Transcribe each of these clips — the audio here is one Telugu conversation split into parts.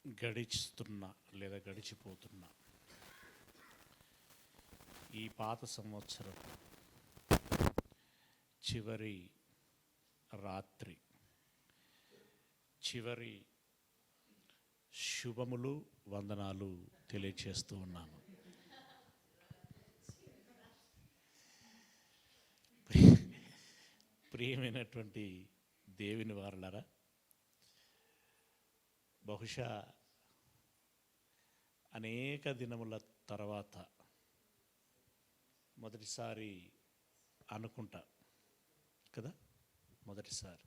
గడిస్తున్న లేదా గడిచిపోతున్న ఈ పాత సంవత్సరం చివరి రాత్రి చివరి శుభములు వందనాలు తెలియచేస్తూ ఉన్నాను. ప్రియమైనటువంటి దేవుని వారలారా, బహుశా అనేక దినముల తర్వాత మొదటిసారి అనుకుంటా కదా, మొదటిసారి.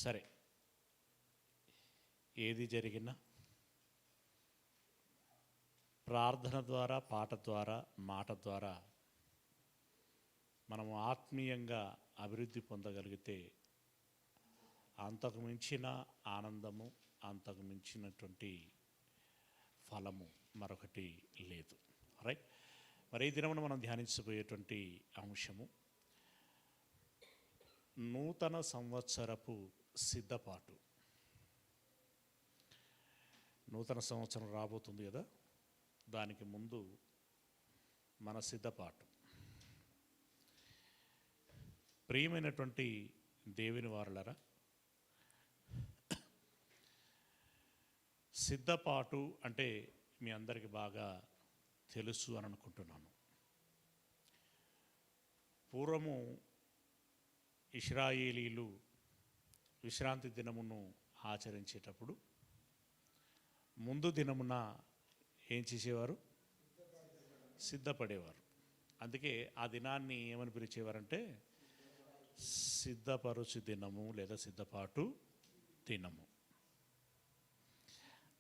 సరే, ఏది జరిగినా ప్రార్థన ద్వారా, పాట ద్వారా, మాట ద్వారా మనము ఆత్మీయంగా అభివృద్ధి పొందగలిగితే అంతకు మించిన ఆనందము, అంతకు మించినటువంటి ఫలము మరొకటి లేదు. రైట్. మరి ఈ దినమున మనం ధ్యానించబోయేటువంటి అంశము నూతన సంవత్సరపు సిద్ధపాటు. నూతన సంవత్సరం రాబోతుంది కదా, దానికి ముందు మన సిద్ధపాటు. ప్రియమైనటువంటి దేవుని వారలారా, సిద్ధపాటు అంటే మీ అందరికీ బాగా తెలుసు అని అనుకుంటున్నాను. పూర్వము ఇశ్రాయేలీలు విశ్రాంతి దినమును ఆచరించేటప్పుడు ముందు దినమున ఏం చేసేవారు? సిద్ధపడేవారు. అందుకే ఆ దినాన్ని ఏమని పిలిచేవారంటే సిద్ధపరుచు దినము లేదా సిద్ధపాటు దినము.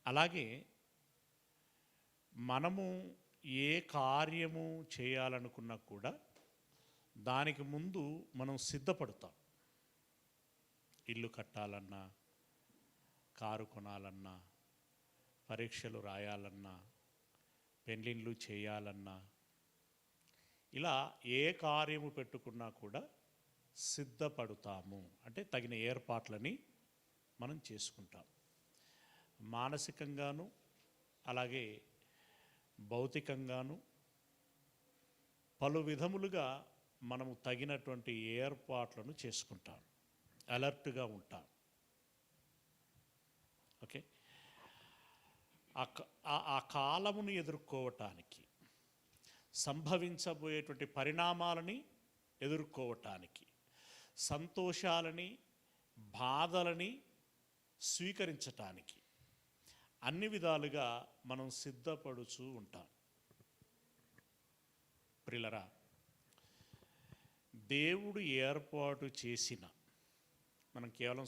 అలాగే మనము ఏ కార్యము చేయాలనుకున్నా కూడా దానికి ముందు మనం సిద్ధపడతాం. ఇల్లు కట్టాలన్నా, కారు కొనాలన్నా, పరీక్షలు రాయాలన్నా, పెళ్ళిళ్ళు చేయాలన్నా, ఇలా ఏ కార్యము పెట్టుకున్నా కూడా సిద్ధపడతాము. అంటే తగిన ఏర్పాట్లని మనం చేసుకుంటాం. మానసికంగాను అలాగే భౌతికంగాను పలు విధములుగా మనము తగినటువంటి ఏర్పాట్లను చేసుకుంటాం. అలర్ట్గా ఉంటాం. ఓకే. ఆ కాలమును ఎదుర్కోవటానికి, సంభవించబోయేటువంటి పరిణామాలని ఎదుర్కోవటానికి, సంతోషాలని బాధలని స్వీకరించటానికి అన్ని విధాలుగా మనం సిద్ధపడుచూ ఉంటాం. ప్రియులరా, దేవుడు ఏర్పాటు చేసిన, మనం కేవలం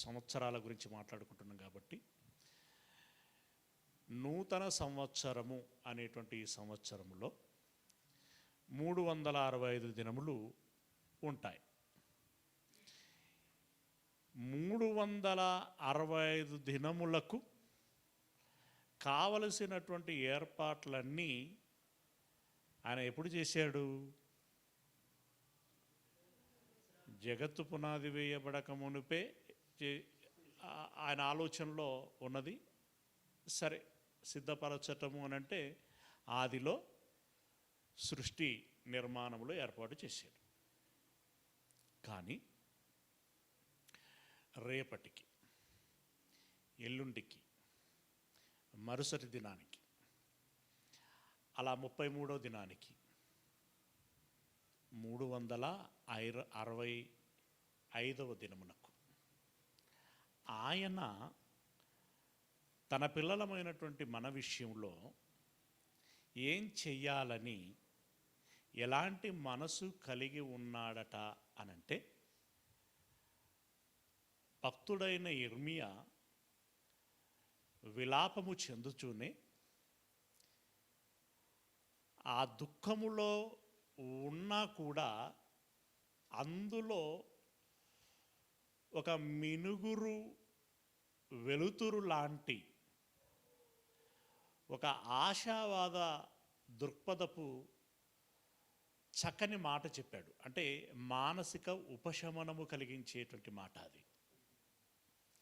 సంవత్సరాల గురించి మాట్లాడుకుంటున్నాం కాబట్టి, నూతన సంవత్సరము అనేటువంటి ఈ సంవత్సరంలో 365 దినములు ఉంటాయి. 365 దినములకు కావలసినటువంటి ఏర్పాట్లన్నీ ఆయన ఎప్పుడు చేశాడు? జగత్తు పునాది వేయబడక మునుపే ఆయన ఆలోచనలో ఉన్నది. సరే, సిద్ధపరచటము అని అంటే ఆదిలో సృష్టి నిర్మాణంలో ఏర్పాటు చేశాడు. కానీ రేపటికి, ఎల్లుండికి, మరుసటి దినానికి, అలా 33వ దినానికి, 365వ దినమునకు ఆయన తన పిల్లలమైనటువంటి మన విషయంలో ఏం చెయ్యాలని, ఎలాంటి మనసు కలిగి ఉన్నాడట అనంటే, భక్తుడైన ఇర్మియా విలాపము చెందుతూనే ఆ దుఃఖములో ఉన్నా కూడా అందులో ఒక మినుగురు వెలుతురు లాంటి ఒక ఆశావాద దృక్పథపు చక్కని మాట చెప్పాడు. అంటే మానసిక ఉపశమనము కలిగించేటువంటి మాట అది.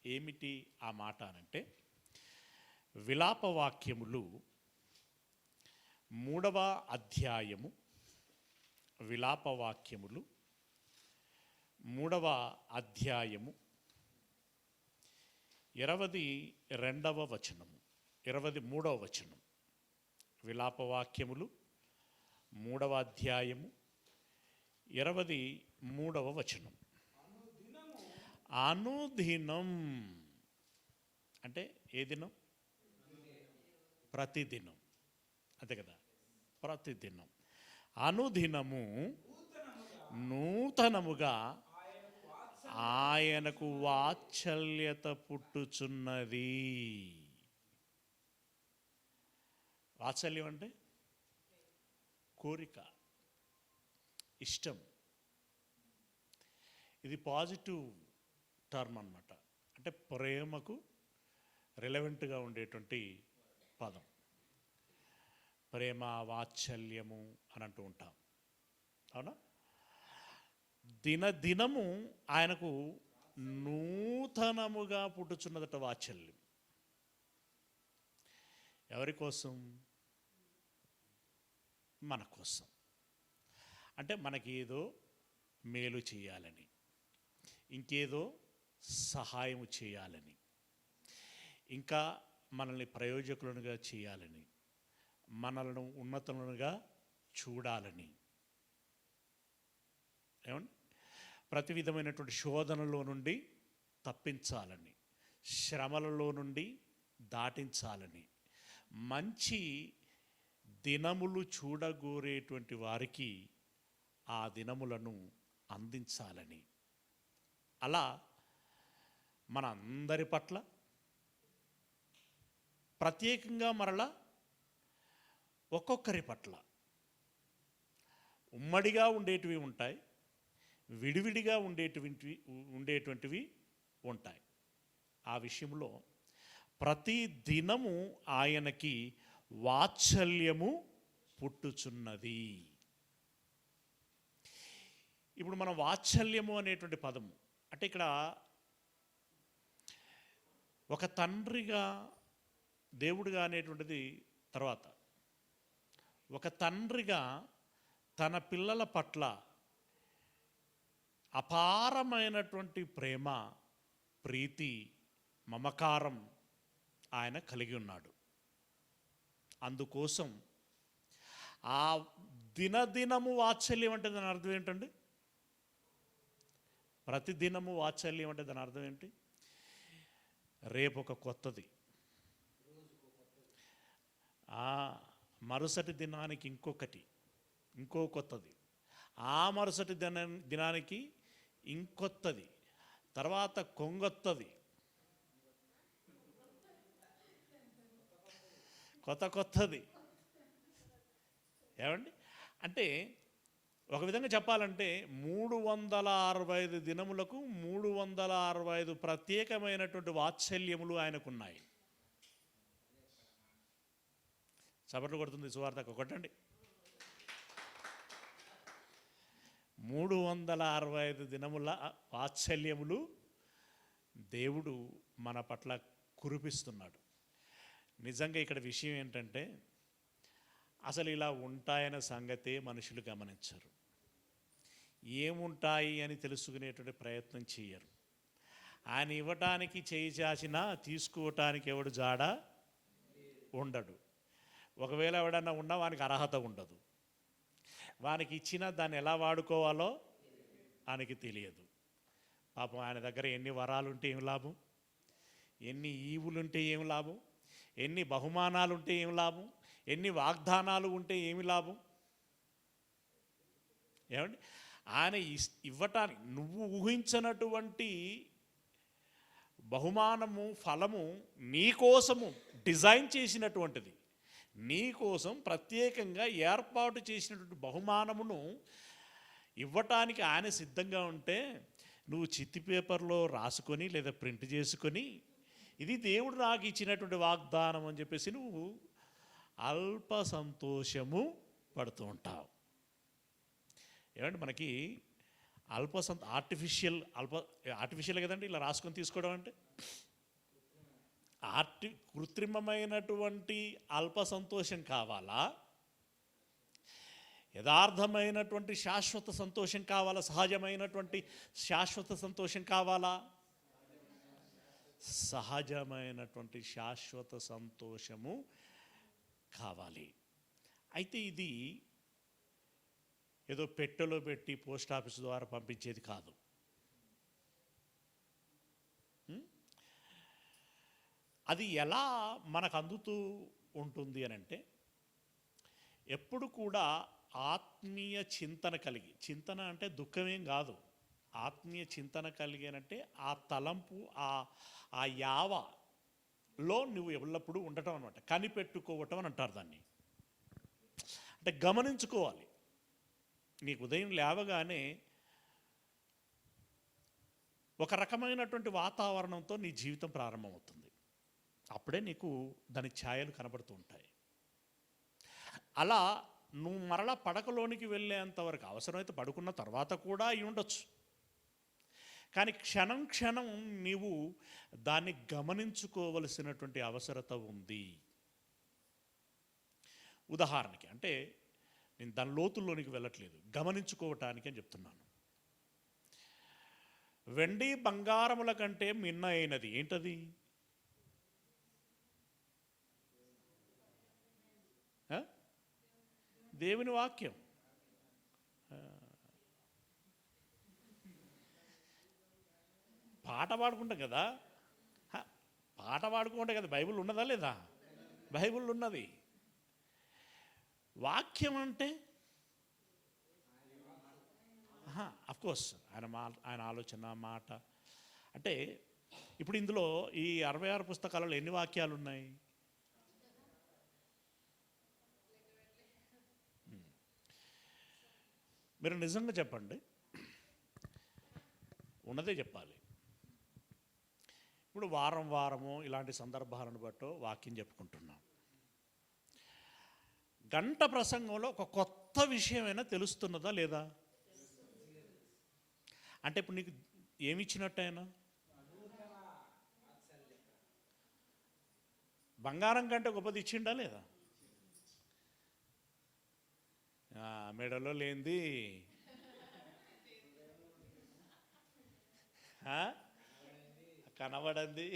ఏమిటి ఆ మాట అనంటే, విలాపవాక్యములు 3వ అధ్యాయము, విలాపవాక్యములు 3వ అధ్యాయము 22వ వచనము, 23వ వచనం. విలాపవాక్యములు 3వ అధ్యాయము 23వ వచనం. అనుదినం అంటే ఏ దినం? ప్రతిదినం, అంతే కదా, ప్రతిదినం. అనుదినము నూతనముగా ఆయనకు వాత్సల్యత పుట్టుచున్నది. వాత్సల్యం అంటే కోరిక, ఇష్టం. ఇది పాజిటివ్ టర్మ్ అన్నమాట. అంటే ప్రేమకు రిలవెంట్గా ఉండేటువంటి పదం. ప్రేమ, వాత్సల్యము అని అంటూ ఉంటాం, అవునా? దినదినము ఆయనకు నూతనముగా పుట్టుచున్నదట వాత్సల్యం. ఎవరి కోసం? మన కోసం. అంటే మనకి ఏదో మేలు చేయాలని, ఇంకేదో సహాయం చేయాలని, ఇంకా మనల్ని ప్రయోజకులుగా చేయాలని, మనలను ఉన్నతులుగా చూడాలని, ఏమండి, ప్రతి విధమైనటువంటి శోధనలో నుండి తప్పించాలని, శ్రమలలో నుండి దాటించాలని, మంచి దినములు చూడగోరేటువంటి వారికి ఆ దినములను అందించాలని, అలా మన అందరి పట్ల ప్రత్యేకంగా మరలా ఒక్కొక్కరి పట్ల ఉమ్మడిగా ఉండేటివి ఉంటాయి, విడివిడిగా ఉండేటువంటివి ఉంటాయి. ఆ విషయంలో ప్రతి దినము ఆయనకి వాత్సల్యము పుట్టుచున్నది. ఇప్పుడు మనం వాత్సల్యము అనేటువంటి పదము అంటే ఇక్కడ ఒక తండ్రిగా, దేవుడిగా అనేటువంటిది తర్వాత, ఒక తండ్రిగా తన పిల్లల పట్ల అపారమైనటువంటి ప్రేమ, ప్రీతి, మమకారం ఆయన కలిగి ఉన్నాడు. అందుకోసం ఆ దినదినము వాత్సల్యం అంటే దాని అర్థం ఏంటండి? ప్రతిదినము వాత్సల్యం అంటే దాని అర్థం ఏంటి? రేపు ఒక కొత్తది, మరుసటి దినానికి ఇంకో కొత్తది, ఆ మరుసటి దినానికి ఇంకొత్తది, తర్వాత కొంగొత్తది, కొత్తది. ఏమండి? అంటే ఒక విధంగా చెప్పాలంటే 365 దినములకు 365 ప్రత్యేకమైనటువంటి వాత్సల్యములు ఆయనకున్నాయి. చప్పట్లు కొడుతుంది సువార్తకు కొట్టండి. 365 దినముల వాత్సల్యములు దేవుడు మన పట్ల కురిపిస్తున్నాడు. నిజంగా ఇక్కడ విషయం ఏంటంటే, అసలు ఇలా ఉంటాయన్న సంగతే మనుషులు గమనించరు. ఏముంటాయి అని తెలుసుకునేటువంటి ప్రయత్నం చేయరు. ఆయన ఇవ్వటానికి చేయి చాచినా తీసుకోవటానికి ఎవడు జాడ ఉండడు. ఒకవేళ ఎవడన్నా ఉన్నా వానికి అర్హత ఉండదు. వానికి ఇచ్చినా దాన్ని ఎలా వాడుకోవాలో ఆయనకి తెలియదు. పాపం ఆయన దగ్గర ఎన్ని వరాలుంటే ఏం లాభం, ఎన్ని ఈవులుంటే ఏం లాభం, ఎన్ని బహుమానాలు ఉంటే ఏం లాభం, ఎన్ని వాగ్దానాలు ఉంటే ఏమి లాభం? ఏమండి? ఆయన ఇవ్వటానికి నువ్వు ఊహించినటువంటి బహుమానము, ఫలము నీకోసము డిజైన్ చేసినటువంటిది, నీకోసం ప్రత్యేకంగా ఏర్పాటు చేసినటువంటి బహుమానమును ఇవ్వటానికి ఆయన సిద్ధంగా ఉంటే, నువ్వు చిత్తి పేపర్లో రాసుకొని లేదా ప్రింట్ చేసుకొని ఇది దేవుడు నాకు ఇచ్చినటువంటి వాగ్దానం అని చెప్పేసి నువ్వు అల్ప సంతోషము పడుతూ ఉంటావు. ఏమంటే మనకి ఆర్టిఫిషియల్ కదండి ఇలా రాసుకొని తీసుకోవడం అంటే. కృత్రిమమైనటువంటి అల్ప సంతోషం కావాలా, యథార్థమైనటువంటి శాశ్వత సంతోషం కావాలా, సహజమైనటువంటి శాశ్వత సంతోషం కావాలా? సహజమైనటువంటి శాశ్వత సంతోషము కావాలి. అయితే ఇది ఏదో పెట్టెలో పెట్టి పోస్ట్ ఆఫీస్ ద్వారా పంపించేది కాదు. అది ఎలా మనకు అందుతూ ఉంటుంది అని అంటే, ఎప్పుడు కూడా ఆత్మీయ చింతన కలిగి, చింతన అంటే దుఃఖమేం కాదు, ఆత్మీయ చింతన కలిగి అంటే ఆ తలంపు ఆ యావలో నువ్వు ఎల్లప్పుడూ ఉండటం అనమాట. కనిపెట్టుకోవటం అని అంటారు దాన్ని. అంటే గమనించుకోవాలి. నీకు ఉదయం లేవగానే ఒక రకమైనటువంటి వాతావరణంతో నీ జీవితం ప్రారంభమవుతుంది. అప్పుడే నీకు దాని ఛాయలు కనబడుతూ ఉంటాయి. అలా నువ్వు మరలా పడకలోనికి వెళ్ళేంతవరకు, అవసరమైతే పడుకున్న తర్వాత కూడా అయి ఉండొచ్చు, కానీ క్షణం క్షణం నీవు దాన్ని గమనించుకోవలసినటువంటి అవసరత ఉంది. ఉదాహరణకి, అంటే నేను దాని లోతుల్లోనికి వెళ్ళట్లేదు, గమనించుకోవటానికి అని చెప్తున్నాను. వెండి బంగారముల కంటే మిన్న అయినది ఏంటది? దేవుని వాక్యం. పాట పాడుకుంటాం కదా, పాట పాడుకుంటే కదా బైబిల్ ఉన్నదా లేదా? బైబిల్ ఉన్నది. వాక్యం అంటే అఫ్కోర్స్ ఆయన ఆలోచన, మాట. అంటే ఇప్పుడు ఇందులో ఈ 66 పుస్తకాలలో ఎన్ని వాక్యాలు ఉన్నాయి? మీరు నిజంగా చెప్పండి, ఉన్నదే చెప్పాలి. ఇప్పుడు వారం వారము ఇలాంటి సందర్భాలను బట్టో వాక్యం చెప్పుకుంటున్నాం. గంట ప్రసంగంలో ఒక కొత్త విషయమైనా తెలుస్తున్నదా లేదా? అంటే ఇప్పుడు నీకు ఏమిచ్చినట్టయినా? బంగారం కంటే గొప్పది ఇచ్చిండా లేదా? మెడలో లేనిది కనబడింది.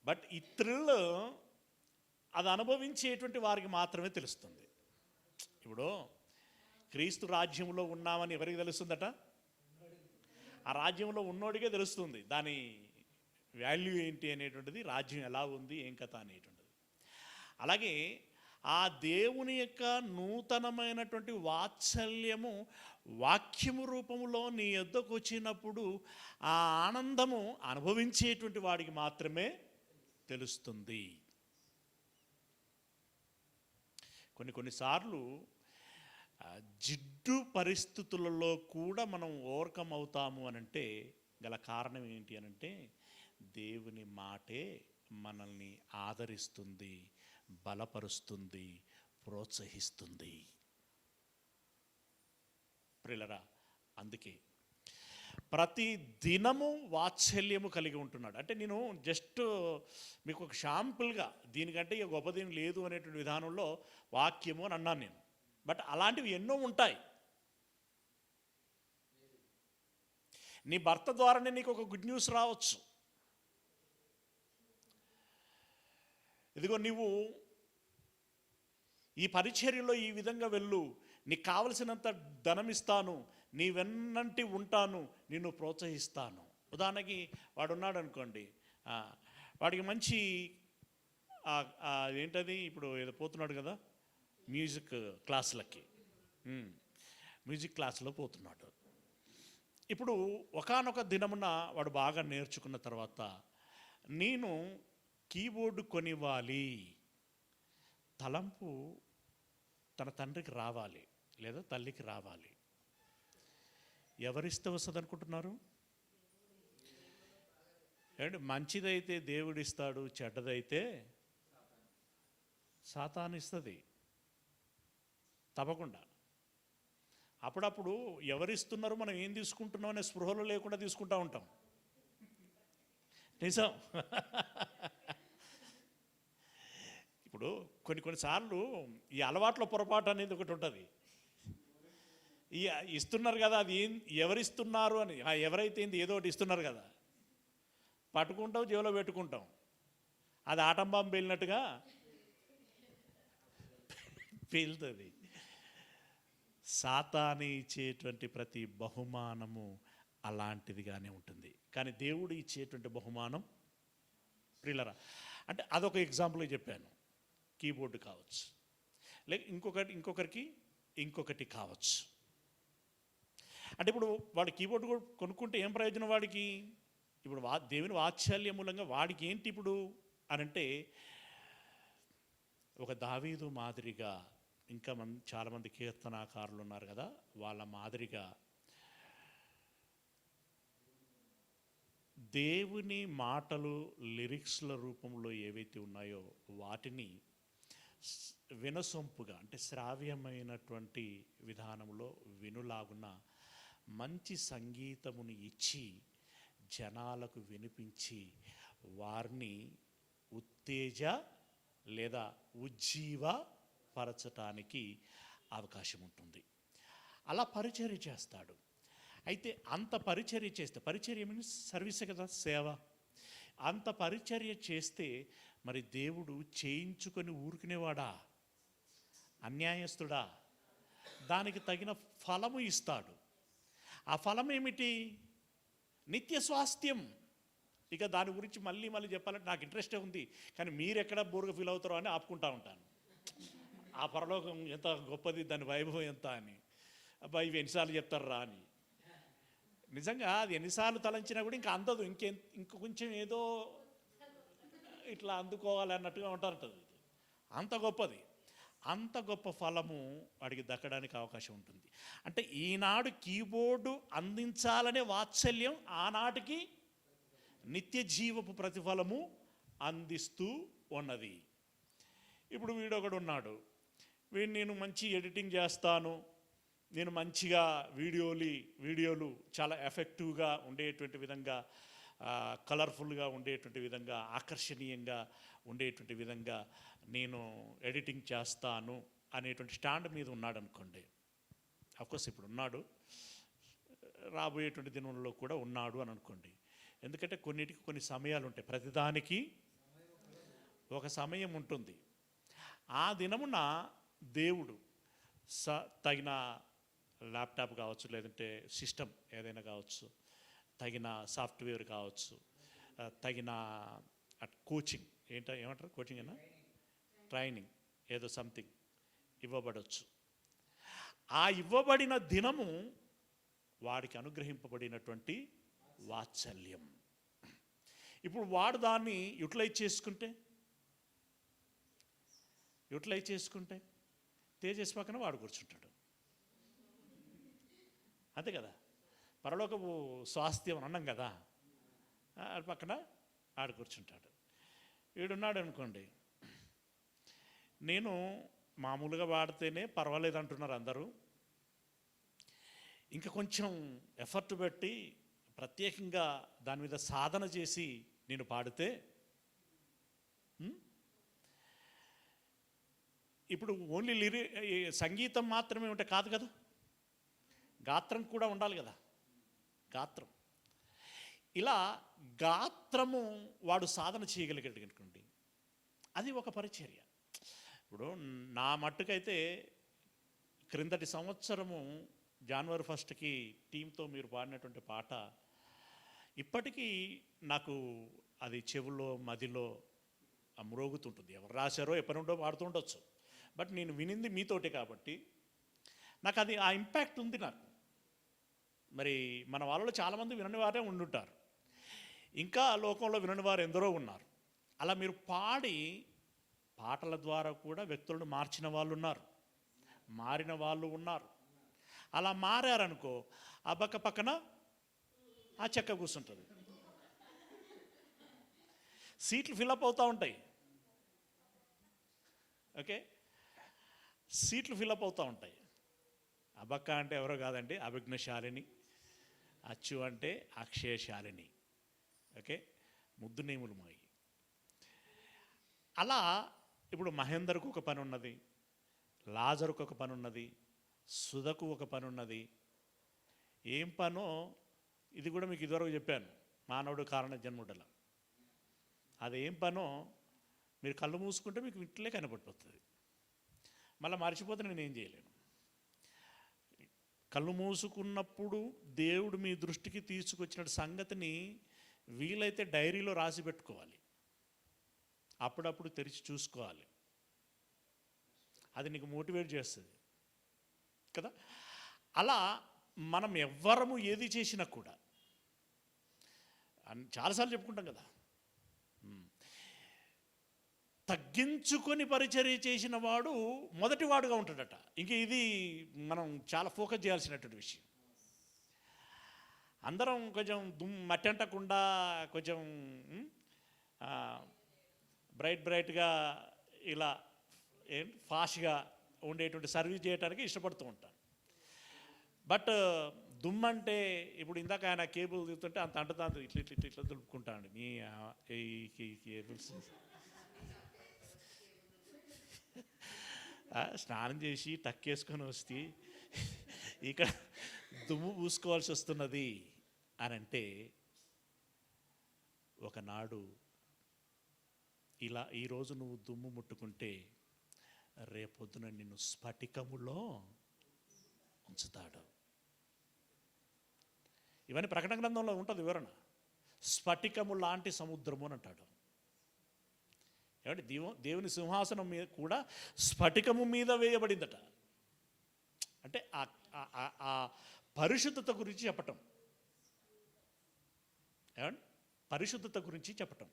బట్ ఈ థ్రిల్ అది అనుభవించేటువంటి వారికి మాత్రమే తెలుస్తుంది. ఇప్పుడు క్రీస్తు రాజ్యంలో ఉన్నామని ఎవరికి తెలుస్తుందట? ఆ రాజ్యంలో ఉన్నోడికే తెలుస్తుంది దాని వాల్యూ ఏంటి అనేటువంటిది, రాజ్యం ఎలా ఉంది, ఏం కథ అనేటువంటిది. అలాగే ఆ దేవుని యొక్క నూతనమైనటువంటి వాత్సల్యము వాక్యము రూపంలో నీ యొద్దకు వచ్చినప్పుడు ఆ ఆనందము అనుభవించేటువంటి వాడికి మాత్రమే తెలుస్తుంది. కొన్నిసార్లు జిడ్డు పరిస్థితులలో కూడా మనం ఓవర్కమ్ అవుతాము అనంటే గల కారణం ఏంటి అనంటే, దేవుని మాటే మనల్ని ఆదరిస్తుంది, బలపరుస్తుంది, ప్రోత్సహిస్తుంది. ప్రియులారా, అందుకే ప్రతి దినము వాత్సల్యము కలిగి ఉంటున్నాడు. అంటే నేను జస్ట్ మీకు ఒక షాంపుల్గా, దీనికంటే ఇక గొప్పదేం లేదు అనేటువంటి విధానంలో వాక్యము అని అన్నాను నేను. బట్ అలాంటివి ఎన్నో ఉంటాయి. నీ భర్త ద్వారానే నీకు ఒక గుడ్ న్యూస్ రావచ్చు. ఇదిగో నీవు ఈ పరిచర్యలో ఈ విధంగా వెళ్ళు, నీకు కావలసినంత ధనం ఇస్తాను, నీ వెన్నంటి ఉంటాను, నిన్ను ప్రోత్సహిస్తాను. ఉదాహరణకి వాడు ఉన్నాడు అనుకోండి, వాడికి మంచి ఏంటది ఇప్పుడు ఏదో పోతున్నాడు కదా మ్యూజిక్ క్లాసులకి, మ్యూజిక్ క్లాసులో పోతున్నాడు. ఇప్పుడు ఒకానొక దినమున వాడు బాగా నేర్చుకున్న తర్వాత, నేను కీబోర్డు కొనివ్వాలి తలంపు తన తండ్రికి రావాలి లేదా తల్లికి రావాలి. ఎవరిస్తే వస్తుంది అనుకుంటున్నారు? ఏమంటే, మంచిదైతే దేవుడిస్తాడు, చెడ్డదైతే సాతాను ఇస్తుంది తప్పకుండా. అప్పుడప్పుడు ఎవరిస్తున్నారు మనం ఏం తీసుకుంటున్నాం అనే స్పృహలో లేకుండా తీసుకుంటూ ఉంటాం. నిజం. ఇప్పుడు కొన్నిసార్లు ఈ అలవాట్ల పొరపాటు అనేది ఒకటి ఉంటుంది. ఈ ఇస్తున్నారు కదా, అది ఎవరిస్తున్నారు అని, ఎవరైతే ఏదో ఒకటి ఇస్తున్నారు కదా, పట్టుకుంటాం, జేబులో పెట్టుకుంటాం. అది ఆటం బాంబు పేలినట్టుగా పేలుతుంది. సాతాను ఇచ్చేటువంటి ప్రతి బహుమానము అలాంటిదిగానే ఉంటుంది. కానీ దేవుడు ఇచ్చేటువంటి బహుమానం ప్రియులరా, అంటే అదొక ఎగ్జాంపుల్ చెప్పాను. కీబోర్డు కావచ్చు, లేక ఇంకొకరికి ఇంకొకటి కావచ్చు. అంటే ఇప్పుడు వాడు కీబోర్డు కూడా కొనుక్కుంటే ఏం ప్రయోజనం వాడికి? ఇప్పుడు దేవుని వాత్సల్య మూలంగా వాడికి ఏంటి ఇప్పుడు అనంటే, ఒక దావీదు మాదిరిగా, ఇంకా చాలామంది కీర్తనాకారులు ఉన్నారు కదా, వాళ్ళ మాదిరిగా దేవుని మాటలు లిరిక్స్ల రూపంలో ఏవైతే ఉన్నాయో వాటిని వినసొంపుగా, అంటే శ్రావ్యమైనటువంటి విధానంలో వినులాగున మంచి సంగీతమును ఇచ్చి జనాలకు వినిపించి వారిని ఉత్తేజ లేదా ఉజ్జీవపరచటానికి అవకాశం ఉంటుంది. అలా పరిచర్య చేస్తాడు. అయితే అంత పరిచర్య చేస్తే, పరిచర్య మీన్స్ సర్వీసే కదా, సేవ. అంత పరిచర్య చేస్తే మరి దేవుడు చేయించుకొని ఊరుకునేవాడా? అన్యాయస్తుడా? దానికి తగిన ఫలము ఇస్తాడు. ఆ ఫలం ఏమిటి? నిత్య స్వాస్థ్యం. ఇక దాని గురించి మళ్ళీ చెప్పాలంటే నాకు ఇంట్రెస్టే ఉంది, కానీ మీరు ఎక్కడ బోరుగా ఫీల్ అవుతారో అని ఆపుకుంటా ఉంటాను. ఆ పరలోకం ఎంత గొప్పది, దాని వైభవం ఎంత అని. అబ్బా ఇవి ఎన్నిసార్లు చెప్తారా అని. నిజంగా అది ఎన్నిసార్లు తలంచినా కూడా ఇంకా అందదు. ఇంక కొంచెం ఏదో ఇట్లా అందుకోవాలి అన్నట్టుగా ఉంటారు. అంత గొప్పది. అంత గొప్ప ఫలము వాడికి దక్కడానికి అవకాశం ఉంటుంది. అంటే ఈనాడు కీబోర్డు అందించాలనే వాత్సల్యం ఆనాటికి నిత్య జీవపు ప్రతిఫలము అందిస్తూ ఉన్నది. ఇప్పుడు వీడొకడు ఉన్నాడు, నేను మంచి ఎడిటింగ్ చేస్తాను, నేను మంచిగా వీడియోలు చాలా ఎఫెక్టివ్గా ఉండేటువంటి విధంగా, కలర్ఫుల్గా ఉండేటువంటి విధంగా, ఆకర్షణీయంగా ఉండేటువంటి విధంగా నేను ఎడిటింగ్ చేస్తాను అనేటువంటి స్టాండ్ మీద ఉన్నాడు అనుకోండి. అఫ్కోర్స్ ఇప్పుడు ఉన్నాడు, రాబోయేటువంటి దినంలో కూడా ఉన్నాడు అని అనుకోండి. ఎందుకంటే కొన్నిటికి కొన్ని సమయాలు ఉంటాయి, ప్రతిదానికి ఒక సమయం ఉంటుంది. ఆ దినమున దేవుడు తగిన ల్యాప్టాప్ కావచ్చు, లేదంటే సిస్టమ్ ఏదైనా కావచ్చు, తగిన సాఫ్ట్వేర్ కావచ్చు, తగిన కోచింగ్ ఏమంటారు కోచింగ్ అయినా ట్రైనింగ్ ఏదో సంథింగ్ ఇవ్వబడవచ్చు. ఆ ఇవ్వబడిన దినము వాడికి అనుగ్రహింపబడినటువంటి వాత్సల్యం. ఇప్పుడు వాడు దాన్ని యూటిలైజ్ చేసుకుంటే తేజస్ పక్కన వాడు కూర్చుంటాడు. అంతే కదా, పరలోకపు స్వాస్థ్యం అని అన్నాం కదా, పక్కన ఆడు కూర్చుంటాడు. వీడున్నాడు అనుకోండి, నేను మామూలుగా వాడితేనే పర్వాలేదు అంటున్నారు అందరూ, ఇంకా కొంచెం ఎఫర్ట్ పెట్టి ప్రత్యేకంగా దాని మీద సాధన చేసి నేను పాడితే, ఇప్పుడు ఓన్లీ సంగీతం మాత్రమే ఉంటే కాదు కదా, గాత్రం కూడా ఉండాలి కదా. గాత్రం, ఇలా గాత్రము వాడు సాధన చేయగలిగాడు అనుకోండి, అది ఒక పరిచర్య. ఇప్పుడు నా మట్టుకైతే క్రిందటి సంవత్సరము జనవరి 1కి టీంతో మీరు పాడినటువంటి పాట ఇప్పటికీ నాకు అది చెవుల్లో మదిలో మ్రోగుతుంటుంది. ఎవరు రాశారో ఎప్పటి నుండో పాడుతూ ఉండొచ్చు, బట్ నేను వినింది మీతోటే కాబట్టి నాకు అది ఆ ఇంపాక్ట్ ఉంది నాకు. మరి మన వాళ్ళలో చాలామంది వినని వారే ఉండుంటారు, ఇంకా లోకంలో వినని వారు ఎందరో ఉన్నారు. అలా మీరు పాడి పాటల ద్వారా కూడా వ్యక్తులను మార్చిన వాళ్ళు ఉన్నారు, మారిన వాళ్ళు ఉన్నారు. అలా మారారనుకో, ఆ పక్కన ఆ చెక్క కూర్చుంటుంది, సీట్లు ఫిలప్ అవుతూ ఉంటాయి. ఓకే, సీట్లు ఫిలప్ అవుతూ ఉంటాయి. అబక్క అంటే ఎవరో కాదండి, అభిజ్ఞశాలిని. అచ్చు అంటే అక్షయశాలిని. ఓకే, ముద్దు నేములు మాయి. అలా ఇప్పుడు మహేందర్కు ఒక పని ఉన్నది, లాజరుకు ఒక పని ఉన్నది, సుధకు ఒక పని ఉన్నది. ఏం పనో ఇది కూడా మీకు ఇదివరకు చెప్పాను, మానవుడు కారణ జన్ముడల. అదేం పనో మీరు కళ్ళు మూసుకుంటే మీకు ఇంట్లే కనపడిపోతుంది. మళ్ళీ మర్చిపోతే నేను ఏం చేయలేను. కళ్ళు మూసుకున్నప్పుడు దేవుడు మీ దృష్టికి తీసుకొచ్చిన సంగతిని వీలైతే డైరీలో రాసి పెట్టుకోవాలి, అప్పుడప్పుడు తెరిచి చూసుకోవాలి. అది నీకు మోటివేట్ చేస్తుంది కదా. అలా మనం ఎవ్వరము ఏది చేసినా కూడా చాలాసార్లు చెప్పుకుంటాం కదా, తగ్గించుకొని పరిచర్య చేసిన వాడు మొదటివాడుగా ఉంటాడట. ఇంక ఇది మనం చాలా ఫోకస్ చేయాల్సినటువంటి విషయం. అందరం కొంచెం మట్టి అంటకుండా కొంచెం బ్రైట్గా ఇలా ఫాస్ట్గా ఉండేటువంటి సర్వీస్ చేయడానికి ఇష్టపడుతూ ఉంటాను. బట్ దుమ్మంటే ఇప్పుడు ఇందాక ఆయన కేబుల్ తీస్తుంటే అంత అంటుతాంత ఇట్లా ఇట్లా ఇట్లా ఇట్లా దులుపుకుంటాను. నీ కేబుల్స్ స్నానం చేసి టక్కేసుకొని వస్తే ఇక్కడ దుమ్ము పూసుకోవాల్సి వస్తున్నది అని అంటే, ఒకనాడు ఇలా ఈరోజు నువ్వు దుమ్ము ముట్టుకుంటే రేపొద్దున నిన్ను స్ఫటికములో ఉంచుతాడు. ఇవన్నీ ప్రకటన గ్రంథంలో ఉంటుంది వివరణ. స్ఫటికము లాంటి సముద్రము అని అంటాడు. ఏమంటే దేవుని సింహాసనం మీద కూడా స్ఫటికము మీద వేయబడిందట. అంటే ఆ పరిశుద్ధత గురించి చెప్పటం. ఏమండి, పరిశుద్ధత గురించి చెప్పటం.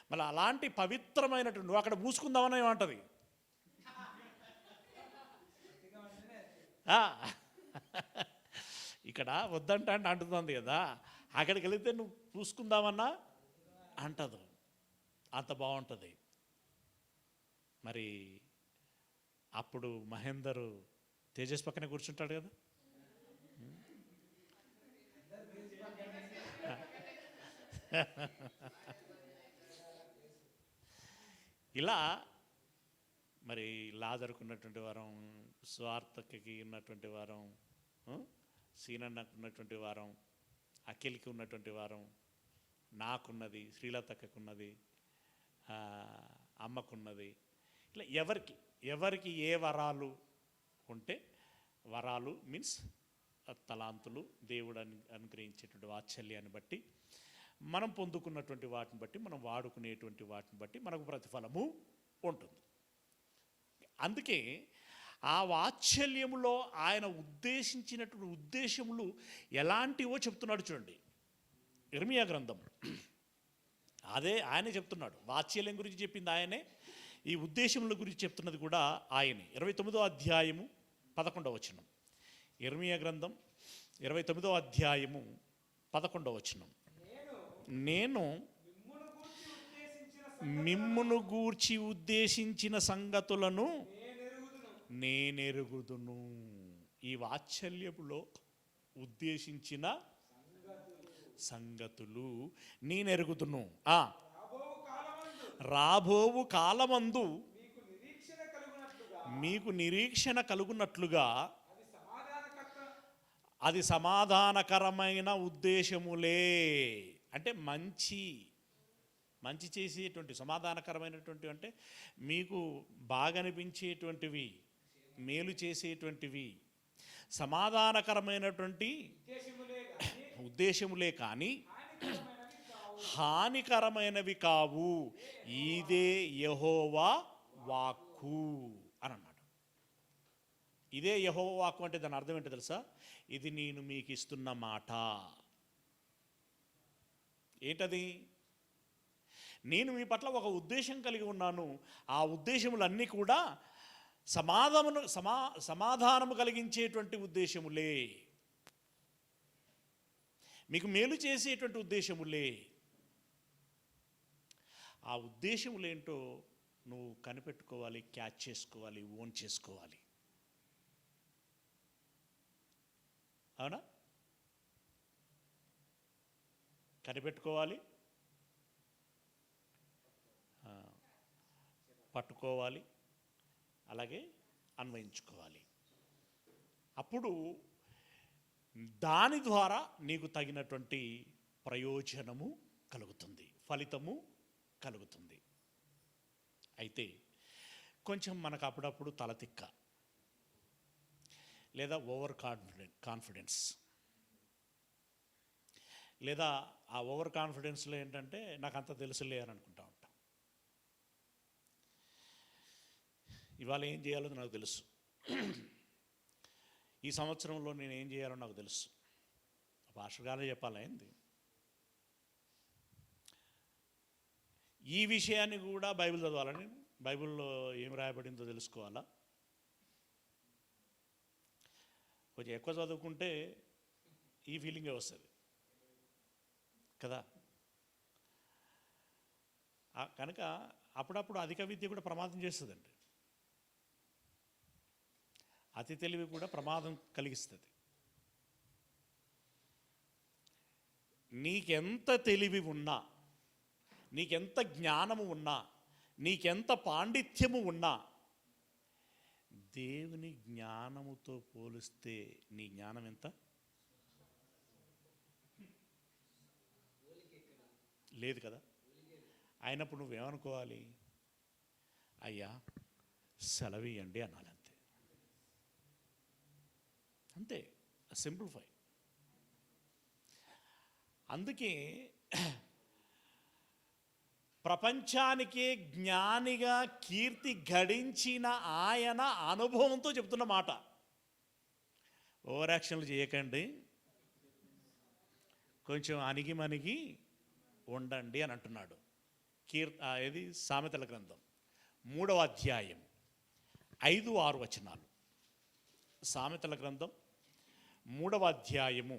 మళ్ళీ అలాంటి పవిత్రమైనటువంటి నువ్వు అక్కడ మూసుకుందామని ఏమంటది, ఇక్కడ వద్దంట అంటే అంటుంది కదా, అక్కడికి వెళితే నువ్వు పూసుకుందామన్నా అంటదు. అంత బాగుంటుంది. మరి అప్పుడు మహేందర్ తేజస్ పక్కనే కూర్చుంటాడు కదా. ఇలా మరి లాజరుకు ఉన్నటువంటి వారం, స్వార్థకి ఉన్నటువంటి వారం, సీనన్నకు ఉన్నటువంటి వారం, అఖిల్కి ఉన్నటువంటి వారం, నాకున్నది, శ్రీలతక్కకున్నది, అమ్మకున్నది. ఇట్లా ఎవరికి ఏ వరాలు ఉంటే, వరాలు మీన్స్ తలాంతులు, దేవుడు అనుగ్రహించేటువంటి వాత్సల్యాన్ని బట్టి, మనం పొందుకున్నటువంటి వాటిని బట్టి, మనం వాడుకునేటువంటి వాటిని బట్టి మనకు ప్రతిఫలము ఉంటుంది. అందుకే ఆ వాత్సల్యములో ఆయన ఉద్దేశించినటువంటి ఉద్దేశములు ఎలాంటివో చెప్తున్నాడు చూడండి. ఇర్మియా గ్రంథం అదే ఆయనే చెప్తున్నాడు. వాత్సల్యం గురించి చెప్పింది ఆయనే, ఈ ఉద్దేశముల గురించి చెప్తున్నది కూడా ఆయనే. 29వ అధ్యాయము 11వ వచనం. ఇర్మియా గ్రంథం 29వ అధ్యాయము 11వ వచనం. నేను మిమ్మును గూర్చి ఉద్దేశించిన సంగతులను నేనెరుగుదును. ఈ వాత్సల్యములో ఉద్దేశించిన సంగతులు నేనెరుగుదును. రాబోవు కాలమందు మీకు నిరీక్షణ కలుగునట్లుగా అది సమాధానకరమైన ఉద్దేశములే. అంటే మంచి చేసేటువంటి, సమాధానకరమైనటువంటి అంటే మీకు బాగా అనిపించేటువంటివి, మేలు చేసేటువంటివి, సమాధానకరమైనటువంటి ఉద్దేశములే కానీ హానికరమైనవి కావు. ఇదే యెహోవా వాక్కు అని అన్నాడు. ఇదే యెహోవా వాక్కు అంటే దాని అర్థం ఏంటో తెలుసా? ఇది నేను మీకు ఇస్తున్న మాట. ఏంటది? నేను మీ పట్ల ఒక ఉద్దేశం కలిగి ఉన్నాను. ఆ ఉద్దేశములన్నీ కూడా సమాధానము కలిగించేటువంటి ఉద్దేశములే, మీకు మేలు చేసేటువంటి ఉద్దేశములే. ఆ ఉద్దేశములేంటో నువ్వు కనిపెట్టుకోవాలి, క్యాచ్ చేసుకోవాలి, ఓన్ చేసుకోవాలి. అవునా? కనిపెట్టుకోవాలి, పట్టుకోవాలి, అలాగే అన్వయించుకోవాలి. అప్పుడు దాని ద్వారా నీకు తగినటువంటి ప్రయోజనము కలుగుతుంది, ఫలితము కలుగుతుంది. అయితే కొంచెం మనకు అప్పుడప్పుడు తలతిక్క లేదా ఓవర్ కాన్ఫిడెన్స్, లేదా ఆ ఓవర్ కాన్ఫిడెన్స్లో ఏంటంటే నాకు అంత తెలుసులే అని అనుకుంటా ఉంటాం. ఇవాళ ఏం చేయాలో నాకు తెలుసు, ఈ సంవత్సరంలో నేను ఏం చేయాలో నాకు తెలుసు. పాస్టర్ గారే చెప్పాలా ఏంది? ఈ విషయాన్ని కూడా బైబిల్ చదవాలని, బైబిల్లో ఏం రాయబడిందో తెలుసుకోవాలా. కొంచెం ఎక్కువ చదువుకుంటే ఈ ఫీలింగే వస్తుంది కదా. కనుక అప్పుడప్పుడు అధిక విద్య కూడా ప్రమాదం చేస్తుందండి. అతి తెలివి కూడా ప్రమాదం కలిగిస్తుంది. నీకెంత తెలివి ఉన్నా, నీకెంత జ్ఞానము ఉన్నా, నీకెంత పాండిత్యము ఉన్నా, దేవుని జ్ఞానముతో పోలిస్తే నీ జ్ఞానం ఎంత? లేదు కదా. అయినప్పుడు నువ్వేమనుకోవాలి? అయ్యా సెలవియండి అనాలి, అంతే. సింప్లిఫై. అందుకే ప్రపంచానికే జ్ఞానిగా కీర్తి గడించిన ఆయన అనుభవంతో చెప్తున్న మాట. ఓవర్ యాక్షన్లు చేయకండి, కొంచెం అణిగిమణిగి ఉండండి అని అంటున్నాడు. ఇది సామెతల గ్రంథం 3వ అధ్యాయం 5-6 వచనాలు. సామెతల గ్రంథం 3వ అధ్యాయము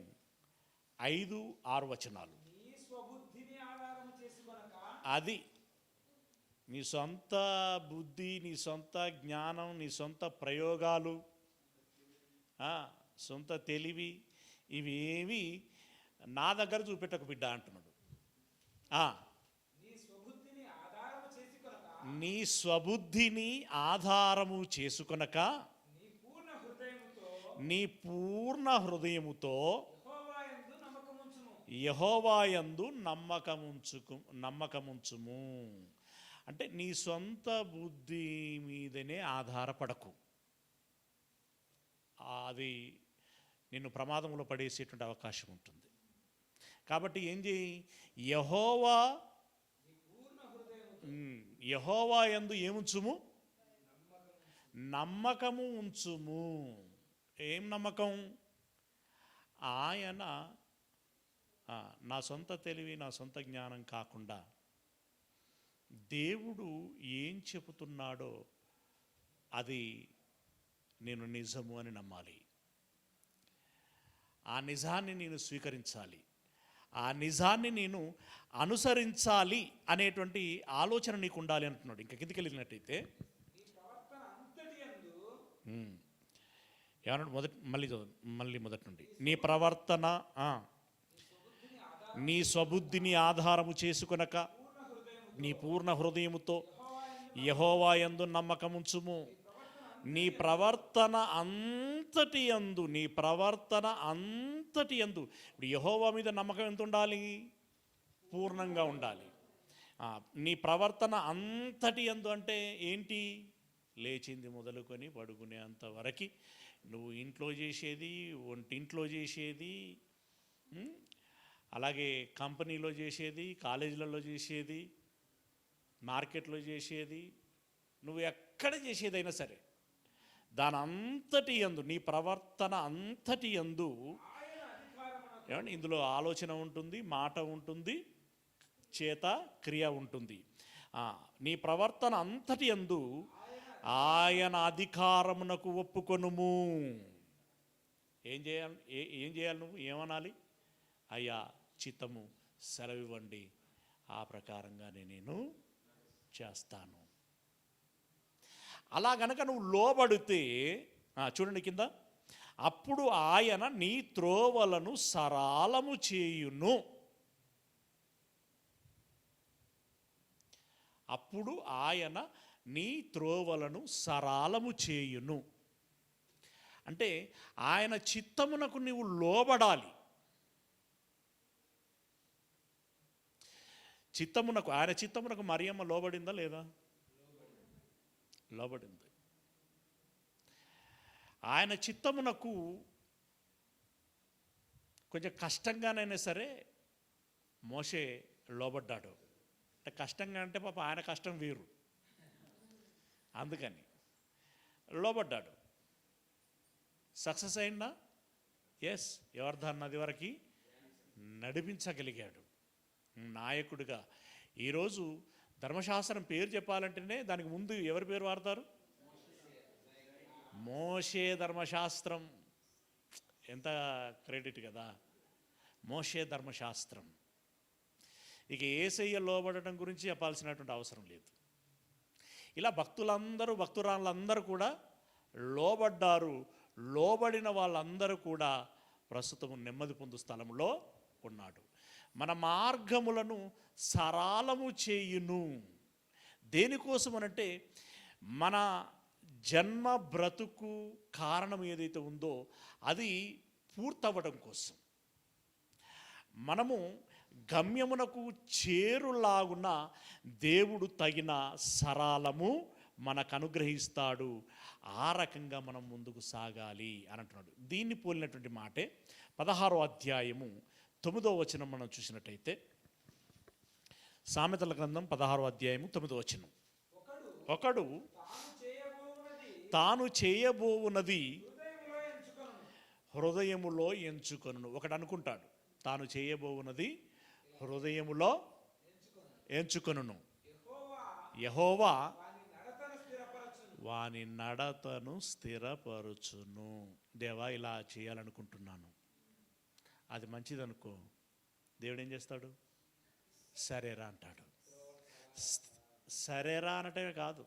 5-6 వచనాలు. అది నీ సొంత బుద్ధి, నీ సొంత జ్ఞానం, నీ సొంత ప్రయోగాలు, సొంత తెలివి, ఇవేవి నా దగ్గర చూపెట్టకు బిడ్డ అంటున్నాడు. నీ స్వబుద్ధిని ఆధారము చేసుకొనక నీ పూర్ణ హృదయముతో యెహోవాయందు నమ్మకముంచుము. అంటే నీ సొంత బుద్ధి మీదనే ఆధారపడకు. అది నిన్ను ప్రమాదంలో పడేసేటువంటి అవకాశం ఉంటుంది. కాబట్టి ఏం చేయి? యెహోవా యందు ఏముంచుము? నమ్మకము ఉంచుము. ఏం నమ్మకం? ఆయన నా సొంత తెలివి, నా సొంత జ్ఞానం కాకుండా దేవుడు ఏం చెబుతున్నాడో అది నేను నిజము అని నమ్మాలి. ఆ నిజాన్ని నేను స్వీకరించాలి, ఆ నిజాన్ని నేను అనుసరించాలి అనేటువంటి ఆలోచన నీకు ఉండాలి అంటున్నాడు. ఇంకా కిందికి వెళ్ళినట్టయితే ఏమన్నాడు? మళ్ళీ మొదటి నుండి నీ ప్రవర్తన నీ స్వబుద్ధిని ఆధారము చేసుకొనక నీ పూర్ణ హృదయముతో యెహోవా యందు నమ్మకముంచుము. నీ ప్రవర్తన అంతటి యందు ఇప్పుడు యెహోవా మీద నమ్మకం ఎంత ఉండాలి? పూర్ణంగా ఉండాలి. నీ ప్రవర్తన అంతటి యందు అంటే ఏంటి? లేచింది మొదలుకొని పడుకునే అంతవరకు నువ్వు ఇంట్లో చేసేది, ఒంటింట్లో చేసేది, అలాగే కంపెనీలో చేసేది, కాలేజీలలో చేసేది, మార్కెట్లో చేసేది, నువ్వు ఎక్కడ చేసేదైనా సరే దాని అంతటి యందు, నీ ప్రవర్తన అంతటి యందు ఏమండి, ఇందులో ఆలోచన ఉంటుంది, మాట ఉంటుంది, చేత క్రియ ఉంటుంది. నీ ప్రవర్తన అంతటి యందు ఆయన అధికారమునకు ఒప్పుకొనుము. ఏం చేయాలి నువ్వు? ఏమనాలి? అయ్యా చిత్తము సెలవివ్వండి, ఆ ప్రకారంగానే నేను చేస్తాను. అలా గనక నువ్వు లోబడితే చూడండి కింద, అప్పుడు ఆయన నీ త్రోవలను సరళము చేయును. అప్పుడు ఆయన నీ త్రోవలను సరళము చేయును. అంటే ఆయన చిత్తమునకు నీవు లోబడాలి. ఆయన చిత్తమునకు మరియమ్మ లోబడిందా లేదా? లోబడింది. ఆయన చిత్తమునకు కొంచెం కష్టంగానైనా సరే మోషే లోబడ్డాడు. అంటే కష్టంగా అంటే పాప ఆయన కష్టం వేరు, అందుకని లోబడ్డాడు. సక్సెస్ అయిందా? ఎస్. యోర్దాను నది వరకు నడిపించగలిగాడు నాయకుడిగా. ఈరోజు ధర్మశాస్త్రం పేరు చెప్పాలంటేనే దానికి ముందు ఎవరి పేరు వాడతారు? మోషే ధర్మశాస్త్రం. ఎంత క్రెడిట్ కదా, మోషే ధర్మశాస్త్రం. ఇక యేసయ్య లోబడటం గురించి చెప్పాల్సినటువంటి అవసరం లేదు. ఇలా భక్తురాళ్ళందరూ కూడా లోబడ్డారు. లోబడిన వాళ్ళందరూ కూడా ప్రస్తుతం నెమ్మది పొందు స్థలంలో ఉన్నాడు. మన మార్గములను సరళము చేయును. దేనికోసమనంటే మన జన్మ బ్రతుకు కారణం ఏదైతే ఉందో అది పూర్తవ్వడం కోసం. మనము గమ్యమునకు చేరులాగున దేవుడు తగిన సరళము మనకు అనుగ్రహిస్తాడు. ఆ రకంగా మనం ముందుకు సాగాలి అని అంటున్నాడు. దీన్ని పోలినటువంటి మాటే 16వ అధ్యాయము 9వ వచనం మనం చూసినట్టయితే, సామెతల గ్రంథం 16వ అధ్యాయము 9వ వచనం. ఒకడు తాను చేయబోవునది హృదయములో ఎంచుకొనును. ఒకడు అనుకుంటాడు తాను చేయబోవునది హృదయములో ఎంచుకొనును. యెహోవా వాని నడతను స్థిరపరచును. దేవా, ఇలా చేయాలనుకుంటున్నాను, అది మంచిదనుకో. దేవుడు ఏం చేస్తాడు? సరేరా అంటాడు. సరేరా అనటమే కాదు,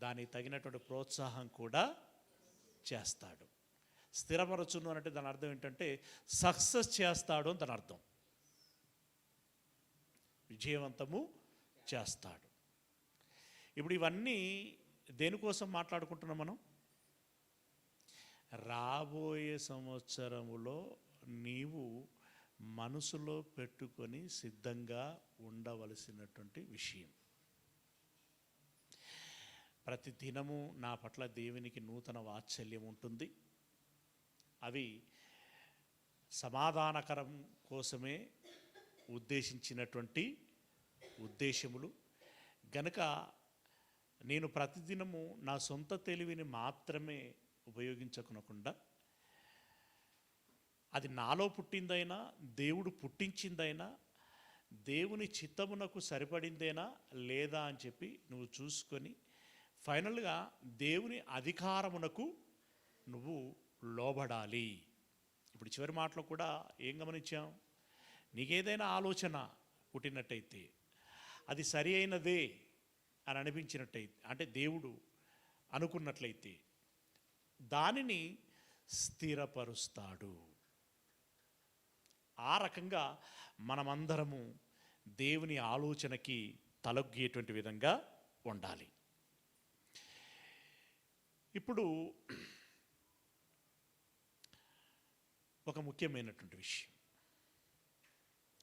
దానికి తగినటువంటి ప్రోత్సాహం కూడా చేస్తాడు. స్థిరపరచును అంటే దాని అర్థం ఏంటంటే సక్సెస్ చేస్తాడు అని దాని అర్థం. విజయవంతము చేస్తాడు. ఇప్పుడు ఇవన్నీ దేనికోసం మాట్లాడుకుంటున్నాం మనం? రాబోయే సంవత్సరములో నీవు మనసులో పెట్టుకొని సిద్ధంగా ఉండవలసినటువంటి విషయం. ప్రతి దినము నా పట్ల దేవునికి నూతన వాత్సల్యం ఉంటుంది. అవి సమాధానకరం కోసమే ఉద్దేశించినటువంటి ఉద్దేశములు గనుక నేను ప్రతిదినము నా సొంత తెలివిని మాత్రమే ఉపయోగించకుండా, అది నాలో పుట్టిందైనా దేవుడు పుట్టించిందైనా దేవుని చిత్తమునకు సరిపడిందేనా లేదా అని చెప్పి నువ్వు చూసుకొని ఫైనల్గా దేవుని అధికారమునకు నువ్వు లోబడాలి. ఇప్పుడు చివరి మాటలో కూడా ఏం గమనించాం? నీకేదైనా ఆలోచన పుట్టినట్టయితే అది సరి అయినదే అని అనిపించినట్టయితే, అంటే దేవుడు అనుకున్నట్లయితే దానిని స్థిరపరుస్తాడు. ఆ రకంగా మనమందరము దేవుని ఆలోచనకి తలొగ్గేటువంటి విధంగా ఉండాలి. ఇప్పుడు ఒక ముఖ్యమైనటువంటి విషయం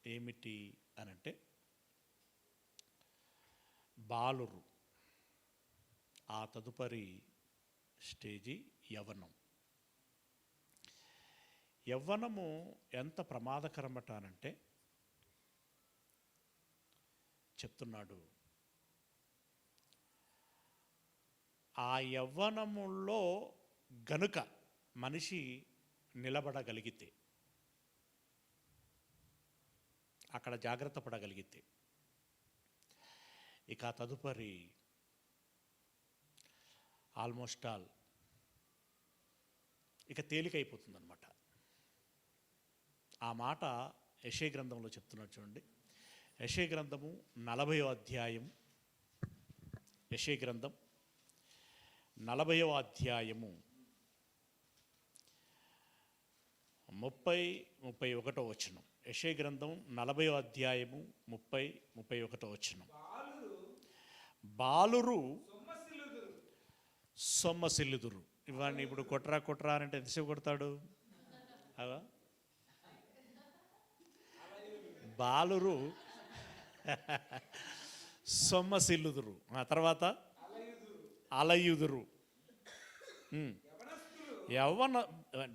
ఏమిటి అనంటే, బాలురు, ఆ తదుపరి స్టేజి యవ్వనం. యవ్వనము ఎంత ప్రమాదకరమటానంటే చెప్తున్నాడు, ఆ యవ్వనములో గనుక మనిషి నిలబడగలిగితే, అక్కడ జాగ్రత్త పడగలిగితే, ఇక తదుపరి ఆల్మోస్ట్ ఆల్ ఇక తేలికైపోతుందన్నమాట. ఆ మాట యెషయా గ్రంథంలో చెప్తున్నాడు చూడండి. యెషయా గ్రంథము 40వ అధ్యాయం, యెషయా గ్రంథం 40వ అధ్యాయము 30-31 వచనం. యెషయా గ్రంథం 40వ అధ్యాయము 30-31 వచనం. బాలురు సొమ్మసిల్లుదురు. ఇవాడిని ఇప్పుడు కొట్రా అంటే ఎంతసేపు కొడతాడు? అవా బాలురు సొమ్మసిల్లుదురు, ఆ తర్వాత అలయుదురు.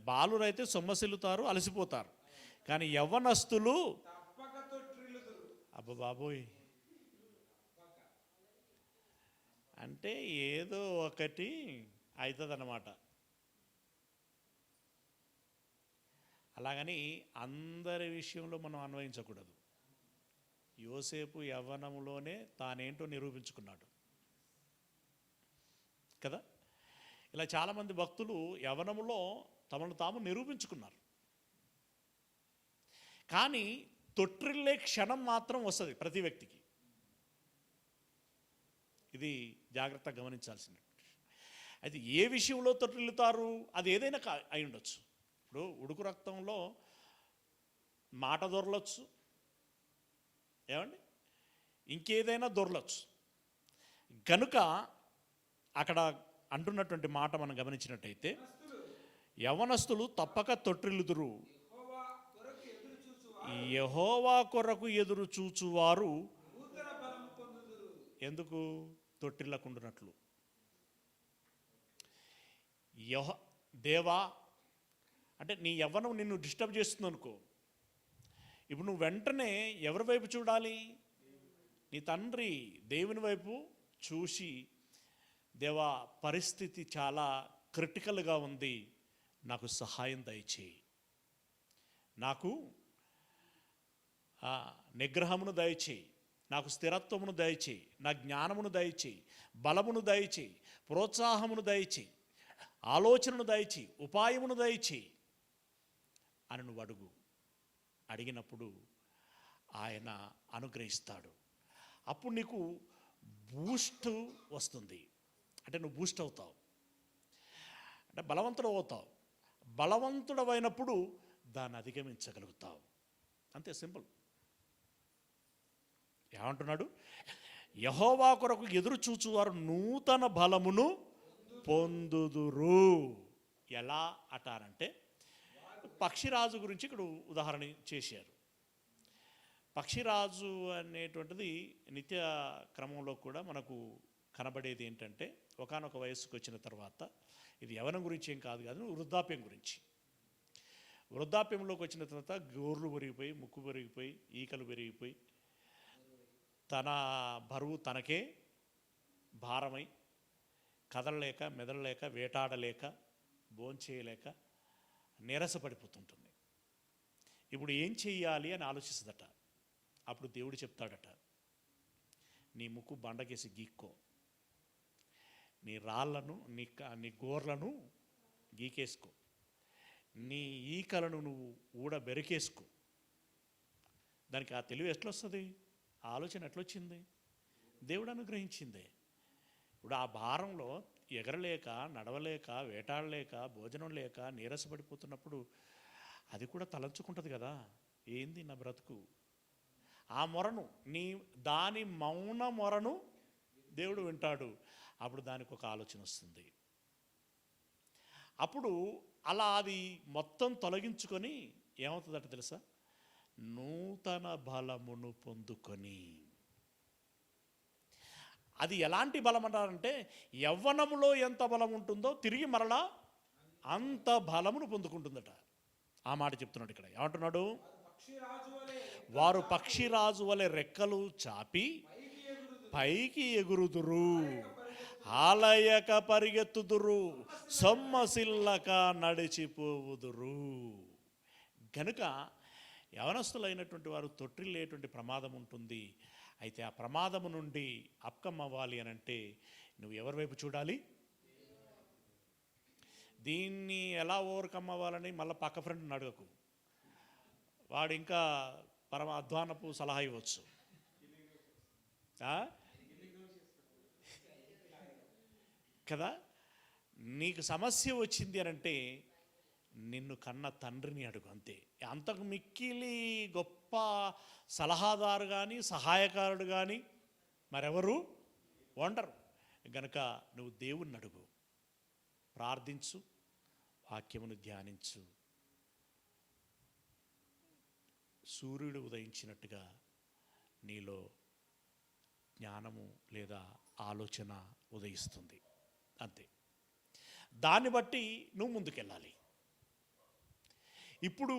బాలురైతే సొమ్మసిల్లుతారు, అలసిపోతారు. కానీ యవ్వనస్తులు అబ్బా బాబోయ్ అంటే ఏదో ఒకటి అవుతుందన్నమాట. అలాగని అందరి విషయంలో మనం అన్వయించకూడదు. యోసేపు యవ్వనంలోనే తానేంటో నిరూపించుకున్నాడు కదా. ఇలా చాలామంది భక్తులు యవ్వనములో తమను తాము నిరూపించుకున్నారు. కానీ తొట్టిల్లే క్షణం మాత్రం వస్తుంది ప్రతి వ్యక్తికి. ఇది జాగ్రత్తగా గమనించాల్సిన. అయితే ఏ విషయంలో తొట్టిల్లుతారు? అది ఏదైనా అయి ఉండొచ్చు. ఇప్పుడు ఉడుకు రక్తంలో మాట దొరలొచ్చు, ఏమండి, ఇంకేదైనా దొరలొచ్చు. కనుక అక్కడ అంటున్నటువంటి మాట మనం గమనించినట్టయితే, యవ్వనస్తులు తప్పక తొట్టిల్లుదురు, యెహోవా కొరకు ఎదురు చూచువారు ఎందుకు తొట్టిల్లకుండునట్లు. దేవా అంటే నీ యవ్వనం నిన్ను డిస్టర్బ్ చేస్తుంది అనుకో. ఇప్పుడు నువ్వు వెంటనే ఎవరి వైపు చూడాలి? నీ తండ్రి దేవుని వైపు చూసి, దేవా పరిస్థితి చాలా క్రిటికల్గా ఉంది, నాకు సహాయం దయచేయి, నాకు నిగ్రహమును దయచేయి, నాకు స్థిరత్వమును దయచేయి, నా జ్ఞానమును దయచేయి, బలమును దయచేయి, ప్రోత్సాహమును దయచేయి, ఆలోచనను దయచేయి, ఉపాయమును దయచేయి అని నువ్వు అడుగు. అడిగినప్పుడు ఆయన అనుగ్రహిస్తాడు. అప్పుడు నీకు బూస్ట్ వస్తుంది. అంటే నువ్వు బూస్ట్ అవుతావు, అంటే బలవంతుడు అవుతావు. బలవంతుడమైనప్పుడు దాన్ని అధిగమించగలుగుతావు. అంతే, సింపుల్. ఏమంటున్నాడు? యెహోవా కొరకు ఎదురు చూచువారు నూతన బలమును పొందుదురు. ఎలా అంటారంటే, పక్షిరాజు గురించి ఇక్కడ ఉదాహరణ చేశారు. పక్షిరాజు అనేటువంటిది నిత్య క్రమంలో కూడా మనకు కనబడేది ఏంటంటే, ఒకానొక వయస్సుకు వచ్చిన తర్వాత, ఇది యవ్వనం గురించి ఏం కాదు, వృద్ధాప్యం గురించి. వృద్ధాప్యంలోకి వచ్చిన తర్వాత గోర్లు పెరిగిపోయి, ముక్కు పెరిగిపోయి, ఈకలు పెరిగిపోయి, తన బరువు తనకే భారమై, కదలలేక, మెదలలేక, వేటాడలేక, భోంచేయలేక నీరసపడిపోతుంటుంది. ఇప్పుడు ఏం చెయ్యాలి అని ఆలోచిస్తుందట. అప్పుడు దేవుడు చెప్తాడట, నీ ముక్కు బండకేసి గీక్కో, నీ రాళ్ళను, నీ గోర్లను గీకేసుకో, నీ ఈకలను నువ్వు బెరికేసుకో. దానికి ఆ తెలివి ఎట్లొస్తుంది? ఆ ఆలోచన ఎట్లొచ్చింది? దేవుడు అనుగ్రహించిందే. ఇప్పుడు ఆ భారంలో ఎగరలేక, నడవలేక, వేటాడలేక, భోజనం లేక నీరసపడిపోతున్నప్పుడు అది కూడా తలంచుకుంటుంది కదా, ఏంది నా బ్రతుకు. ఆ మొరను, దాని మౌన మొరను దేవుడు వింటాడు. అప్పుడు దానికి ఒక ఆలోచన వస్తుంది. అప్పుడు అలా అది మొత్తం తొలగించుకొని ఏమవుతుందట తెలుసా? నూతన బలమును పొందుకొని. అది ఎలాంటి బలం అంటారంటే, యవ్వనములో ఎంత బలం ఉంటుందో తిరిగి మరలా అంత బలమును పొందుకుంటుందట. ఆ మాట చెప్తున్నాడు ఇక్కడ. ఏమంటున్నాడు? వారు పక్షిరాజు వలె రెక్కలు చాపి పైకి ఎగురుదురు, ఆలయక పరిగెత్తుదురు, సొమ్మసిల్లక నడిచిపోవుదురు. గనుక యవనస్తులైనటువంటి వారు తొట్టిల్లేటువంటి ప్రమాదం ఉంటుంది. అయితే ఆ ప్రమాదము నుండి అప్కమ్ అవ్వాలి అని అంటే నువ్వు ఎవరి వైపు చూడాలి? దీన్ని ఎలా ఓవర్కమ్ అవ్వాలని మళ్ళీ పక్క ఫ్రెండ్ని అడగకు. వాడు ఇంకా పరమ అధ్వానపు సలహా ఇవ్వచ్చు కదా. నీకు సమస్య వచ్చింది అని అంటే నిన్ను కన్న తండ్రిని అడుగు, అంతే. అంతకు మిక్కిలి గొప్ప సలహాదారు కానీ సహాయకారుడు కానీ మరెవరు ఉండరు. గనుక నువ్వు దేవుణ్ణి అడుగు, ప్రార్థించు, వాక్యమును ధ్యానించు. సూర్యుడు ఉదయించినట్టుగా నీలో జ్ఞానము లేదా ఆలోచన ఉదయిస్తుంది, అంతే. దాన్ని బట్టి నువ్వు ముందుకెళ్ళాలి. ఇప్పుడు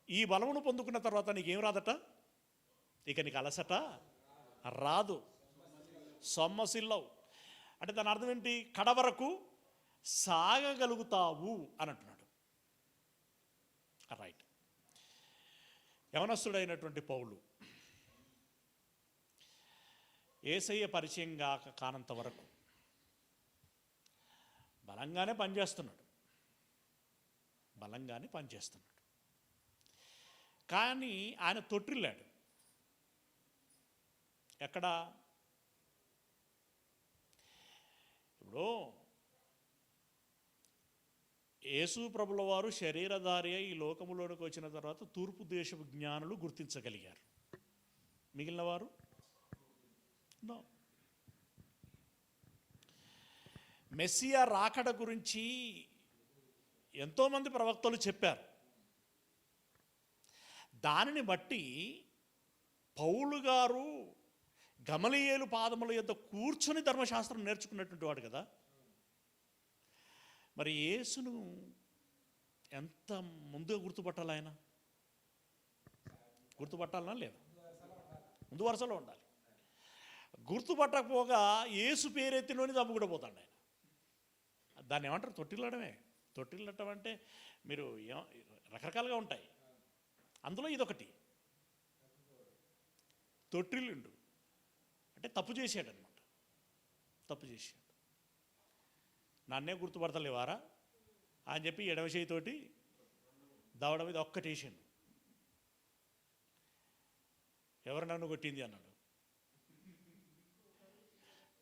ఈ బలమును పొందుకున్న తర్వాత నీకేం రాదట, ఇక నీకు అలసట రాదు, సొమ్మసిల్లవు. అంటే దాని అర్థం ఏంటి? కడవరకు సాగగలుగుతావు అని అంటున్నాడు. రైట్. యవనస్తుడైనటువంటి పౌలు యేసయ్య పరిచయం కానంత వరకు బలంగానే పనిచేస్తున్నాడు. కానీ ఆయన తొట్టిల్లాడు. ఎక్కడ? ఇప్పుడు యేసు ప్రభుల వారు శరీరధారి అయి ఈ లోకములోనికి వచ్చిన తర్వాత తూర్పు దేశపు జ్ఞానులు గుర్తించగలిగారు, మిగిలిన వారు నో. మెస్సియా రాకడ గురించి ఎంతోమంది ప్రవక్తలు చెప్పారు. దానిని బట్టి పౌలు గారు గమలీయేలు పాదముల యొద్ద కూర్చొని ధర్మశాస్త్రం నేర్చుకున్నటువంటి వాడు కదా. మరి యేసును ఎంత ముందుగా గుర్తుపట్టాలి? ఆయన గుర్తుపట్టాలనా లేదా? ముందు వరుసలో ఉండాలి. గుర్తుపట్టకపోగా యేసు పేరెత్తిలోని చంపుకుండా పోతాడు ఆయన. దాన్ని ఏమంటారు? తొట్టిల్లడమే. తొట్టిల్లటం అంటే మీరు రకరకాలుగా ఉంటాయి, అందులో ఇదొకటి. తొట్టిల్లుండు అంటే తప్పు చేశాడు అనమాట. తప్పు చేశాడు, నన్నే గుర్తుపడతలేవారా అని చెప్పి ఎడమ చేయితోటి దవడ మీద ఒక్కటేసాడు. ఎవరు నన్ను కొట్టింది అన్నాడు.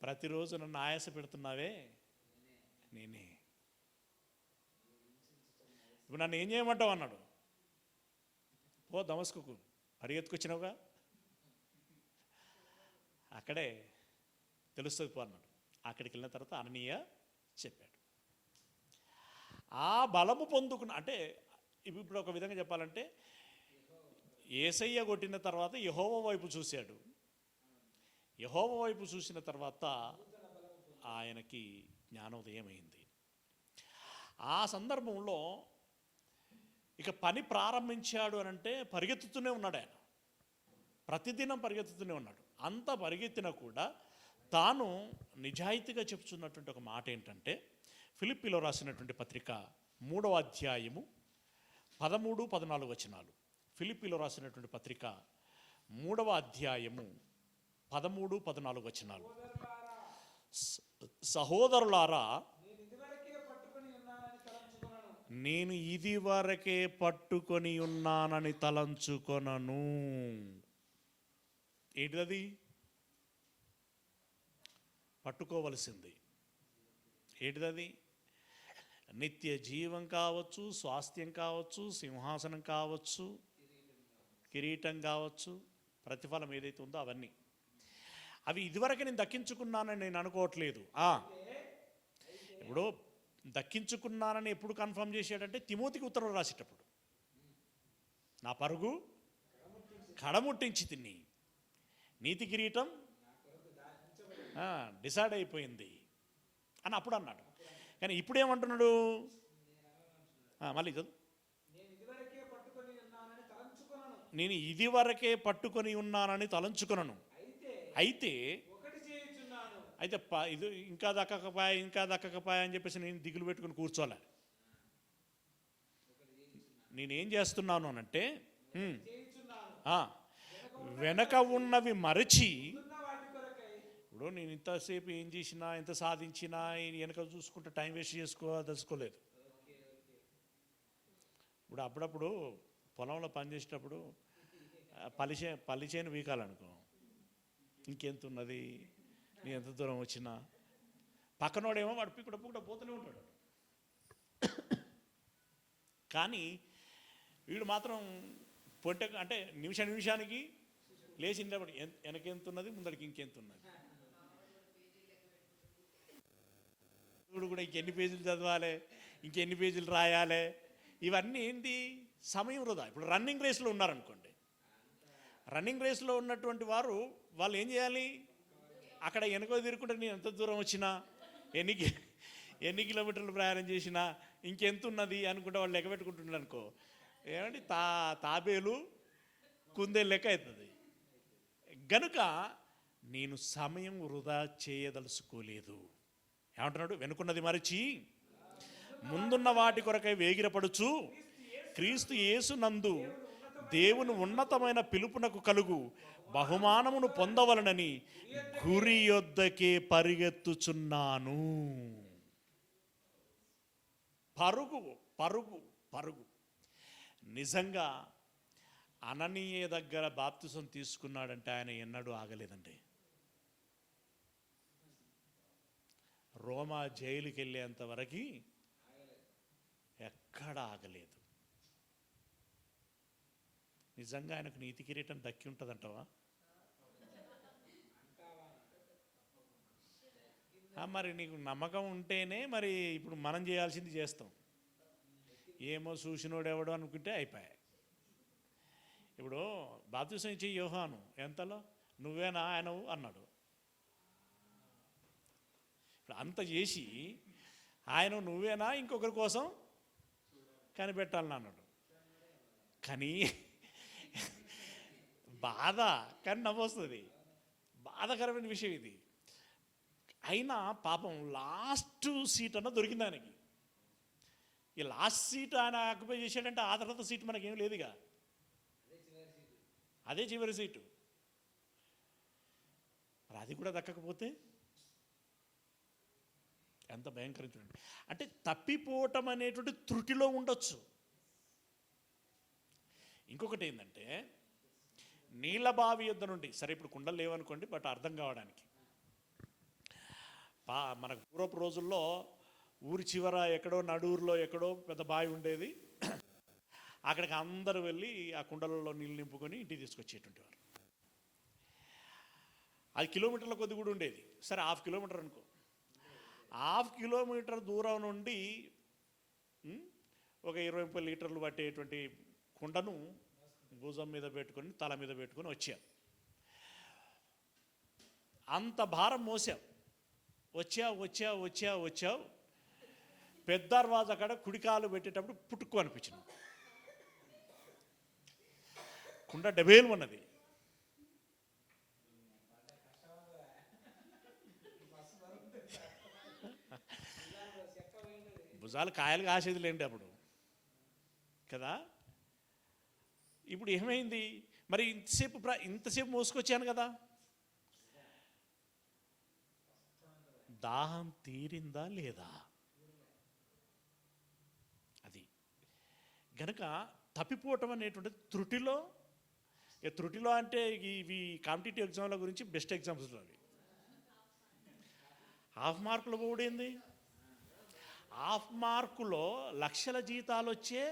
ప్రతిరోజు నన్ను ఆయాస పెడుతున్నావే, నేనే. ఇప్పుడు నన్ను ఏం చేయమంటావు అన్నాడు. పో దమస్కుకు, పరిగెత్తుకొచ్చినావుగా, అక్కడే తెలుస్తుంది పో అన్నాడు. అక్కడికి వెళ్ళిన తర్వాత అననీయ చెప్పాడు. ఆ బలము పొందుకున్న అంటే ఇప్పుడు ఒక విధంగా చెప్పాలంటే యేసయ్య కొట్టిన తర్వాత యెహోవా వైపు చూశాడు. యెహోవా వైపు చూసిన తర్వాత ఆయనకి జ్ఞానోదయం అయింది. ఆ సందర్భంలో ఇక పని ప్రారంభించాడు అని అంటే పరిగెత్తుతూనే ఉన్నాడు ఆయన. ప్రతిదినం పరిగెత్తుతూనే ఉన్నాడు. అంత పరిగెత్తినా కూడా తాను నిజాయితీగా చెప్తున్నటువంటి ఒక మాట ఏంటంటే, ఫిలిప్పీలో రాసినటువంటి పత్రిక 3వ అధ్యాయము 13-14 వచనాలు. ఫిలిప్పీలో రాసినటువంటి పత్రిక 3వ అధ్యాయము 13-14 వచనాలు. సహోదరులారా, నేను ఇదివరకే పట్టుకొని ఉన్నానని తలంచుకొనను. ఏంటిది? పట్టుకోవలసింది ఏంటిది? నిత్య జీవం కావచ్చు, స్వాస్థ్యం కావచ్చు, సింహాసనం కావచ్చు, కిరీటం కావచ్చు, ప్రతిఫలం ఏదైతే ఉందో అవన్నీ. అవి ఇదివరకు నేను దక్కించుకున్నానని నేను అనుకోవట్లేదు. ఇప్పుడు దక్కించుకున్నానని ఎప్పుడు కన్ఫర్మ్ చేశాడంటే తిమోతికి ఉత్తరం రాసేటప్పుడు, నా పరుగు కడముట్టించి తిని నీతి కిరీటం డిసైడ్ అయిపోయింది అని అప్పుడు అన్నాడు. కానీ ఇప్పుడు ఏమంటున్నాడు? మళ్ళీ చదువు. నేను ఇదివరకే పట్టుకొని ఉన్నానని తలంచుకొనను, అయితే ఇది ఇంకా దక్కకపోయా అని చెప్పేసి నేను దిగులు పెట్టుకుని కూర్చోలే. నేనేం చేస్తున్నాను అనంటే వెనక ఉన్నవి మరచి, ఇప్పుడు నేను ఇంతసేపు ఏం చేసినా, ఎంత సాధించినా వెనక చూసుకుంటే టైం వేస్ట్ తెలుసుకోలేదు. ఇప్పుడు అప్పుడప్పుడు పొలంలో పనిచేసేటప్పుడు పల్లి చేను వీకాలనుకో, ఇంకెంత ఉన్నది, నేను ఎంత దూరం వచ్చినా, పక్కనోడేమో వాడు పిక్కడ పోతూనే ఉంటాడు. కానీ వీడు మాత్రం పొంట అంటే నిమిషానికి లేచి నిలబడి వెనకెంత ఉన్నది, ముందరికి ఇంకెంత ఉన్నది, ఇప్పుడు కూడా ఇంకెన్ని పేజీలు చదవాలి, ఇంకెన్ని పేజీలు రాయాలి, ఇవన్నీ ఏంటి సమయం వృధా. ఇప్పుడు రన్నింగ్ రేస్లో ఉన్నారనుకోండి, రన్నింగ్ రేస్లో ఉన్నటువంటి వాళ్ళు ఏం చేయాలి, అక్కడ వెనుకో తిరుగుకుంటే నేను ఎంత దూరం వచ్చినా, ఎన్ని కిలోమీటర్లు ప్రయాణం చేసినా, ఇంకెంత ఉన్నది అనుకుంటే వాళ్ళు లెక్క పెట్టుకుంటున్నారు అనుకో, ఏమంటే తాబేలు కుందేలు లెక్క అవుతుంది. గనుక నేను సమయం వృధా చేయదలుచుకోలేదు. ఏమంటున్నాడు, వెనుకున్నది మరచి ముందున్న వాటి కొరకై వేగిరపడుచు క్రీస్తు యేసు నందు దేవుని ఉన్నతమైన పిలుపునకు కలుగు బహుమానమును పొందవలనని గురి యొద్దకే పరిగెత్తుచున్నాను. పరుగు పరుగు పరుగు. నిజంగా అననీయ దగ్గర బాప్తిసం తీసుకున్నాడంటే ఆయన ఎన్నడూ ఆగలేదండి. రోమా జైలుకి వెళ్ళేంత వరకు ఎక్కడ ఆగలేదు. నిజంగా ఆయనకు నీతి కిరీటం దక్కి ఉంటుందంటవా? మరి నీకు నమ్మకం ఉంటేనే మరి ఇప్పుడు మనం చేయాల్సింది చేస్తాం. ఏమో చూసినోడు ఎవడో అనుకుంటే అయిపోయాయి. ఇప్పుడు బాప్తిసం ఇచ్చే యోహాను ఎంతలో నువ్వేనా ఆయనవు అన్నాడు. ఇప్పుడు అంత చేసి ఆయన నువ్వేనా ఇంకొకరి కోసం కనిపెట్టాలని అన్నాడు. కానీ బాధ, కానీ నవ్వొస్తుంది. బాధాకరమైన విషయం ఇది. అయినా పాపం లాస్ట్ సీట్ అన్న దొరికింది ఆయనకి. ఈ లాస్ట్ సీట్ ఆయన ఆక్యుపై చేశాడంటే ఆ తర్వాత సీట్ మనకేం లేదుగా, అదే చివరి సీటు. మరి అది కూడా దక్కకపోతే ఎంత భయంకరం చూడండి. అంటే తప్పిపోవటం అనేటువంటి త్రుటిలో ఉండొచ్చు. ఇంకొకటి ఏంటంటే నీళ్ళ బావి యొద్ద నుండి, సరే ఇప్పుడు కుండలు లేవనుకోండి, బట్ అర్థం కావడానికి, మనకు పూర్వపు రోజుల్లో ఊరి చివర ఎక్కడో నడూరులో ఎక్కడో పెద్ద బావి ఉండేది. అక్కడికి అందరూ వెళ్ళి ఆ కుండలలో నీళ్ళు నింపుకొని ఇంటికి తీసుకొచ్చేటువంటి వారు. అది కిలోమీటర్ల కొద్ది కూడా ఉండేది. సరే 1/2 కిలోమీటర్ అనుకో, 1/2 కిలోమీటర్ దూరం నుండి ఒక 20-30 లీటర్లు పట్టేటువంటి కుండను భుజం మీద పెట్టుకొని తల మీద పెట్టుకొని వచ్చాం. అంత భారం మోసాం. వచ్చావు పెద్దార్వాజ అక్కడ కుడికాలు పెట్టేటప్పుడు పుట్టుకు అనిపించింది. కుండ డబేలు ఉన్నది. భుజాలు కాయలు కాసేది లేండి అప్పుడు కదా. ఇప్పుడు ఏమైంది మరి, ఇంతసేపు మోసుకొచ్చాను కదా, దాహం తీరిందా లేదా? అది గనక తప్పిపోవటం అనేటువంటిది త్రుటిలో అంటే ఇవి కాంపిటేటివ్ ఎగ్జామ్ల గురించి బెస్ట్ ఎగ్జాంపుల్స్ అవి. 1/2 మార్కులు పోవడేంది, 1/2 మార్కులో లక్షల జీతాలు వచ్చే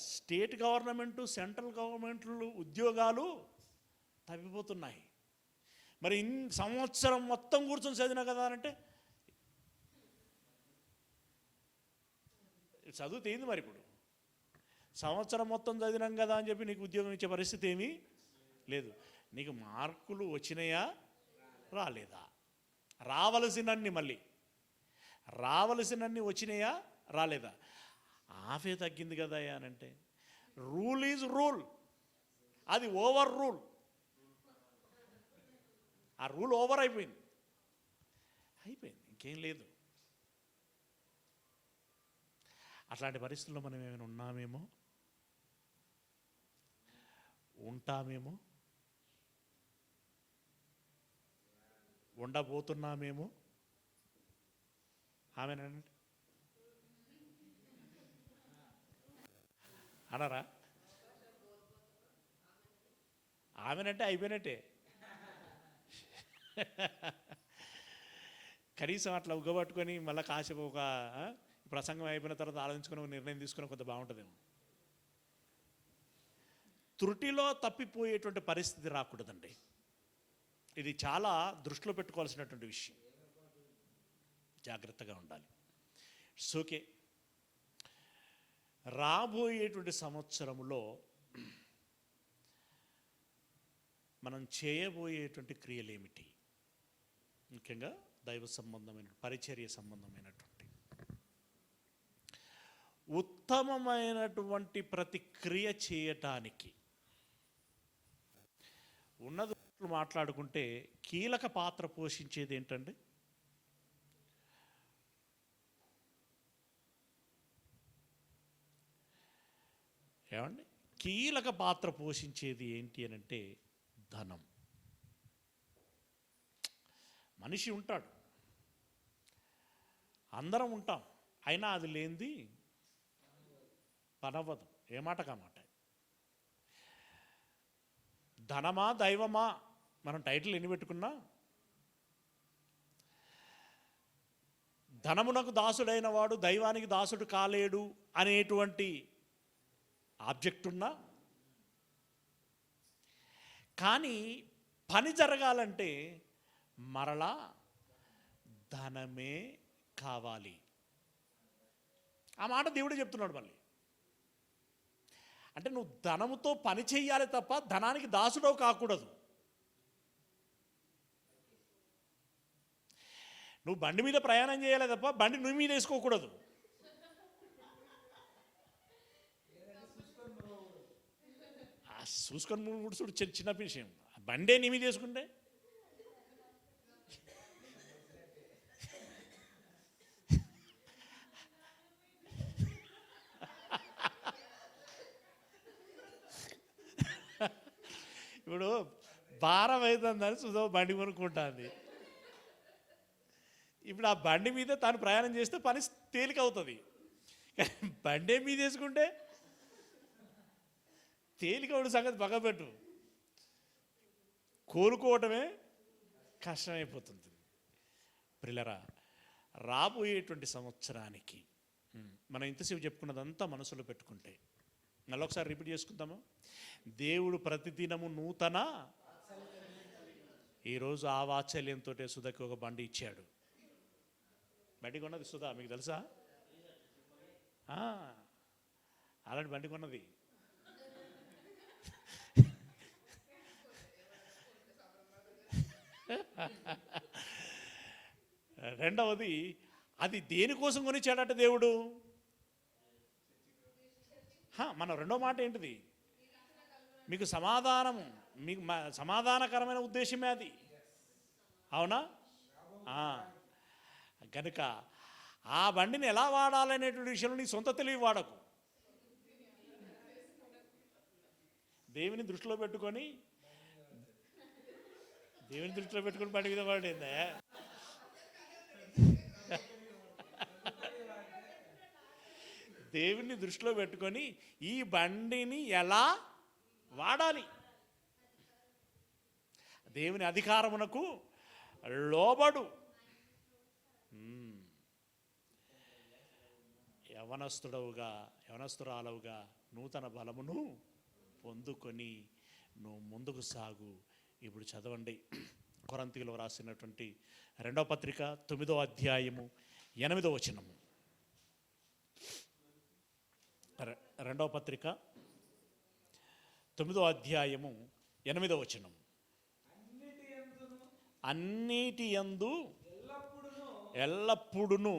స్టేట్ గవర్నమెంటు సెంట్రల్ గవర్నమెంట్లు ఉద్యోగాలు తప్పిపోతున్నాయి. మరి సంవత్సరం మొత్తం కూర్చొని చదివినా కదా అంటే చదువు తేయింది. మరి ఇప్పుడు సంవత్సరం మొత్తం చదివినాం కదా అని చెప్పి నీకు ఉద్యోగం ఇచ్చే పరిస్థితి ఏమీ లేదు. నీకు మార్కులు వచ్చినాయా రాలేదా, రావలసినన్ని వచ్చినాయా రాలేదా, ఆఫే తగ్గింది కదా అనంటే రూల్ ఈజ్ రూల్, అది ఓవర్ రూల్. ఆ రూల్ ఓవర్ అయిపోయింది, ఇంకేం లేదు. అట్లాంటి పరిస్థితుల్లో మనం ఏమైనా ఉన్నామేమో, ఉంటామేమో, ఉండబోతున్నామేమో. ఆమెనండి అనరా? ఆమెనంటే అయిపోయినట్టే. కనీసం అట్లా ఉగ్గబట్టుకొని మళ్ళీ కాసేపు ప్రసంగం అయిపోయిన తర్వాత ఆలోచించుకుని ఒక నిర్ణయం తీసుకుని కొంత బాగుంటుందేమో. త్రుటిలో తప్పిపోయేటువంటి పరిస్థితి రాకూడదండి. ఇది చాలా దృష్టిలో పెట్టుకోవాల్సినటువంటి విషయం. జాగ్రత్తగా ఉండాలి. ఓకే, రాబోయేటువంటి సంవత్సరంలో మనం చేయబోయేటువంటి క్రియలు ఏమిటి? ముఖ్యంగా దైవ సంబంధమైన పరిచర్య సంబంధమైనటువంటి ఉత్తమమైనటువంటి ప్రతి క్రియ చేయటానికి ఉన్నది మాట్లాడుకుంటే కీలక పాత్ర పోషించేది ఏంటండి? ఏమండి, కీలక పాత్ర పోషించేది ఏంటి అని అంటే ధనం. మనిషి ఉంటాడు, అందరం ఉంటాం, అయినా అది లేనిది పనవ్వదు. ఏ మాట కామాట. ధనమా దైవమా మనం టైటిల్ ఎన్ని పెట్టుకున్నా, ధనమునకు దాసుడైన వాడు దైవానికి దాసుడు కాలేడు అనేటువంటి ఆబ్జెక్ట్ ఉన్నా, కానీ పని జరగాలంటే మరలా ధనమే కావాలి. ఆ మాట దేవుడే చెప్తున్నాడు. మళ్ళీ అంటే నువ్వు ధనముతో పని చెయ్యాలి తప్ప ధనానికి దాసుడవు కాకూడదు. నువ్వు బండి మీద ప్రయాణం చేయాలి తప్ప బండి నువ్వు మీద వేసుకోకూడదు. చూసుకొని ముడుచుడు చిన్న విషయం. బండే నీ మీద వేసుకుంటే ఇప్పుడు భారం అవుతుందని సుధా బండి కొనుక్కుంటుంది. ఇప్పుడు ఆ బండి మీద తాను ప్రయాణం చేస్తే పని తేలిక అవుతుంది. కానీ బండే మీద వేసుకుంటే తేలికవుడు సంగతి పక్కపెట్టు, కోలుకోవటమే కష్టమైపోతుంది. ప్రియులారా, రాబోయేటువంటి సంవత్సరానికి మనం ఇంతసేపు చెప్పుకున్నదంతా మనసులో పెట్టుకుంటే మళ్ళీ ఒకసారి రిపీట్ చేసుకుందాము. దేవుడు ప్రతిదినము నూతన, ఈరోజు ఆ వాత్సల్యంతో సుధకి ఒక బండి ఇచ్చాడు. బండి కొన్నది సుధా, మీకు తెలుసా? అలాంటి బండి కొన్నది. రెండవది, అది దేనికోసం కొనిచ్చాడట దేవుడు? మన రెండో మాట ఏంటిది? మీకు సమాధానము, మీకు సమాధానకరమైన ఉద్దేశమే అది. అవునా? కనుక ఆ బండిని ఎలా వాడాలనేటువంటి విషయంలో నీ సొంత తెలివి వాడకు. దేవుని దృష్టిలో పెట్టుకొని బండి మీద పడిందే. దేవుని దృష్టిలో పెట్టుకొని ఈ బండిని ఎలా వాడాలి, దేవుని అధికారమునకు లోబడు. యవనస్తురాలవుగా నూతన బలమును పొందుకొని నువ్వు ముందుకు సాగు. ఇప్పుడు చదవండి, కొరింథీయులకు రాసినటువంటి 2వ పత్రిక 9వ అధ్యాయము 8వ వచనము. 2వ పత్రిక 9వ అధ్యాయము 8వ వచనం. అన్నిటి యందు ఎల్లప్పుడును,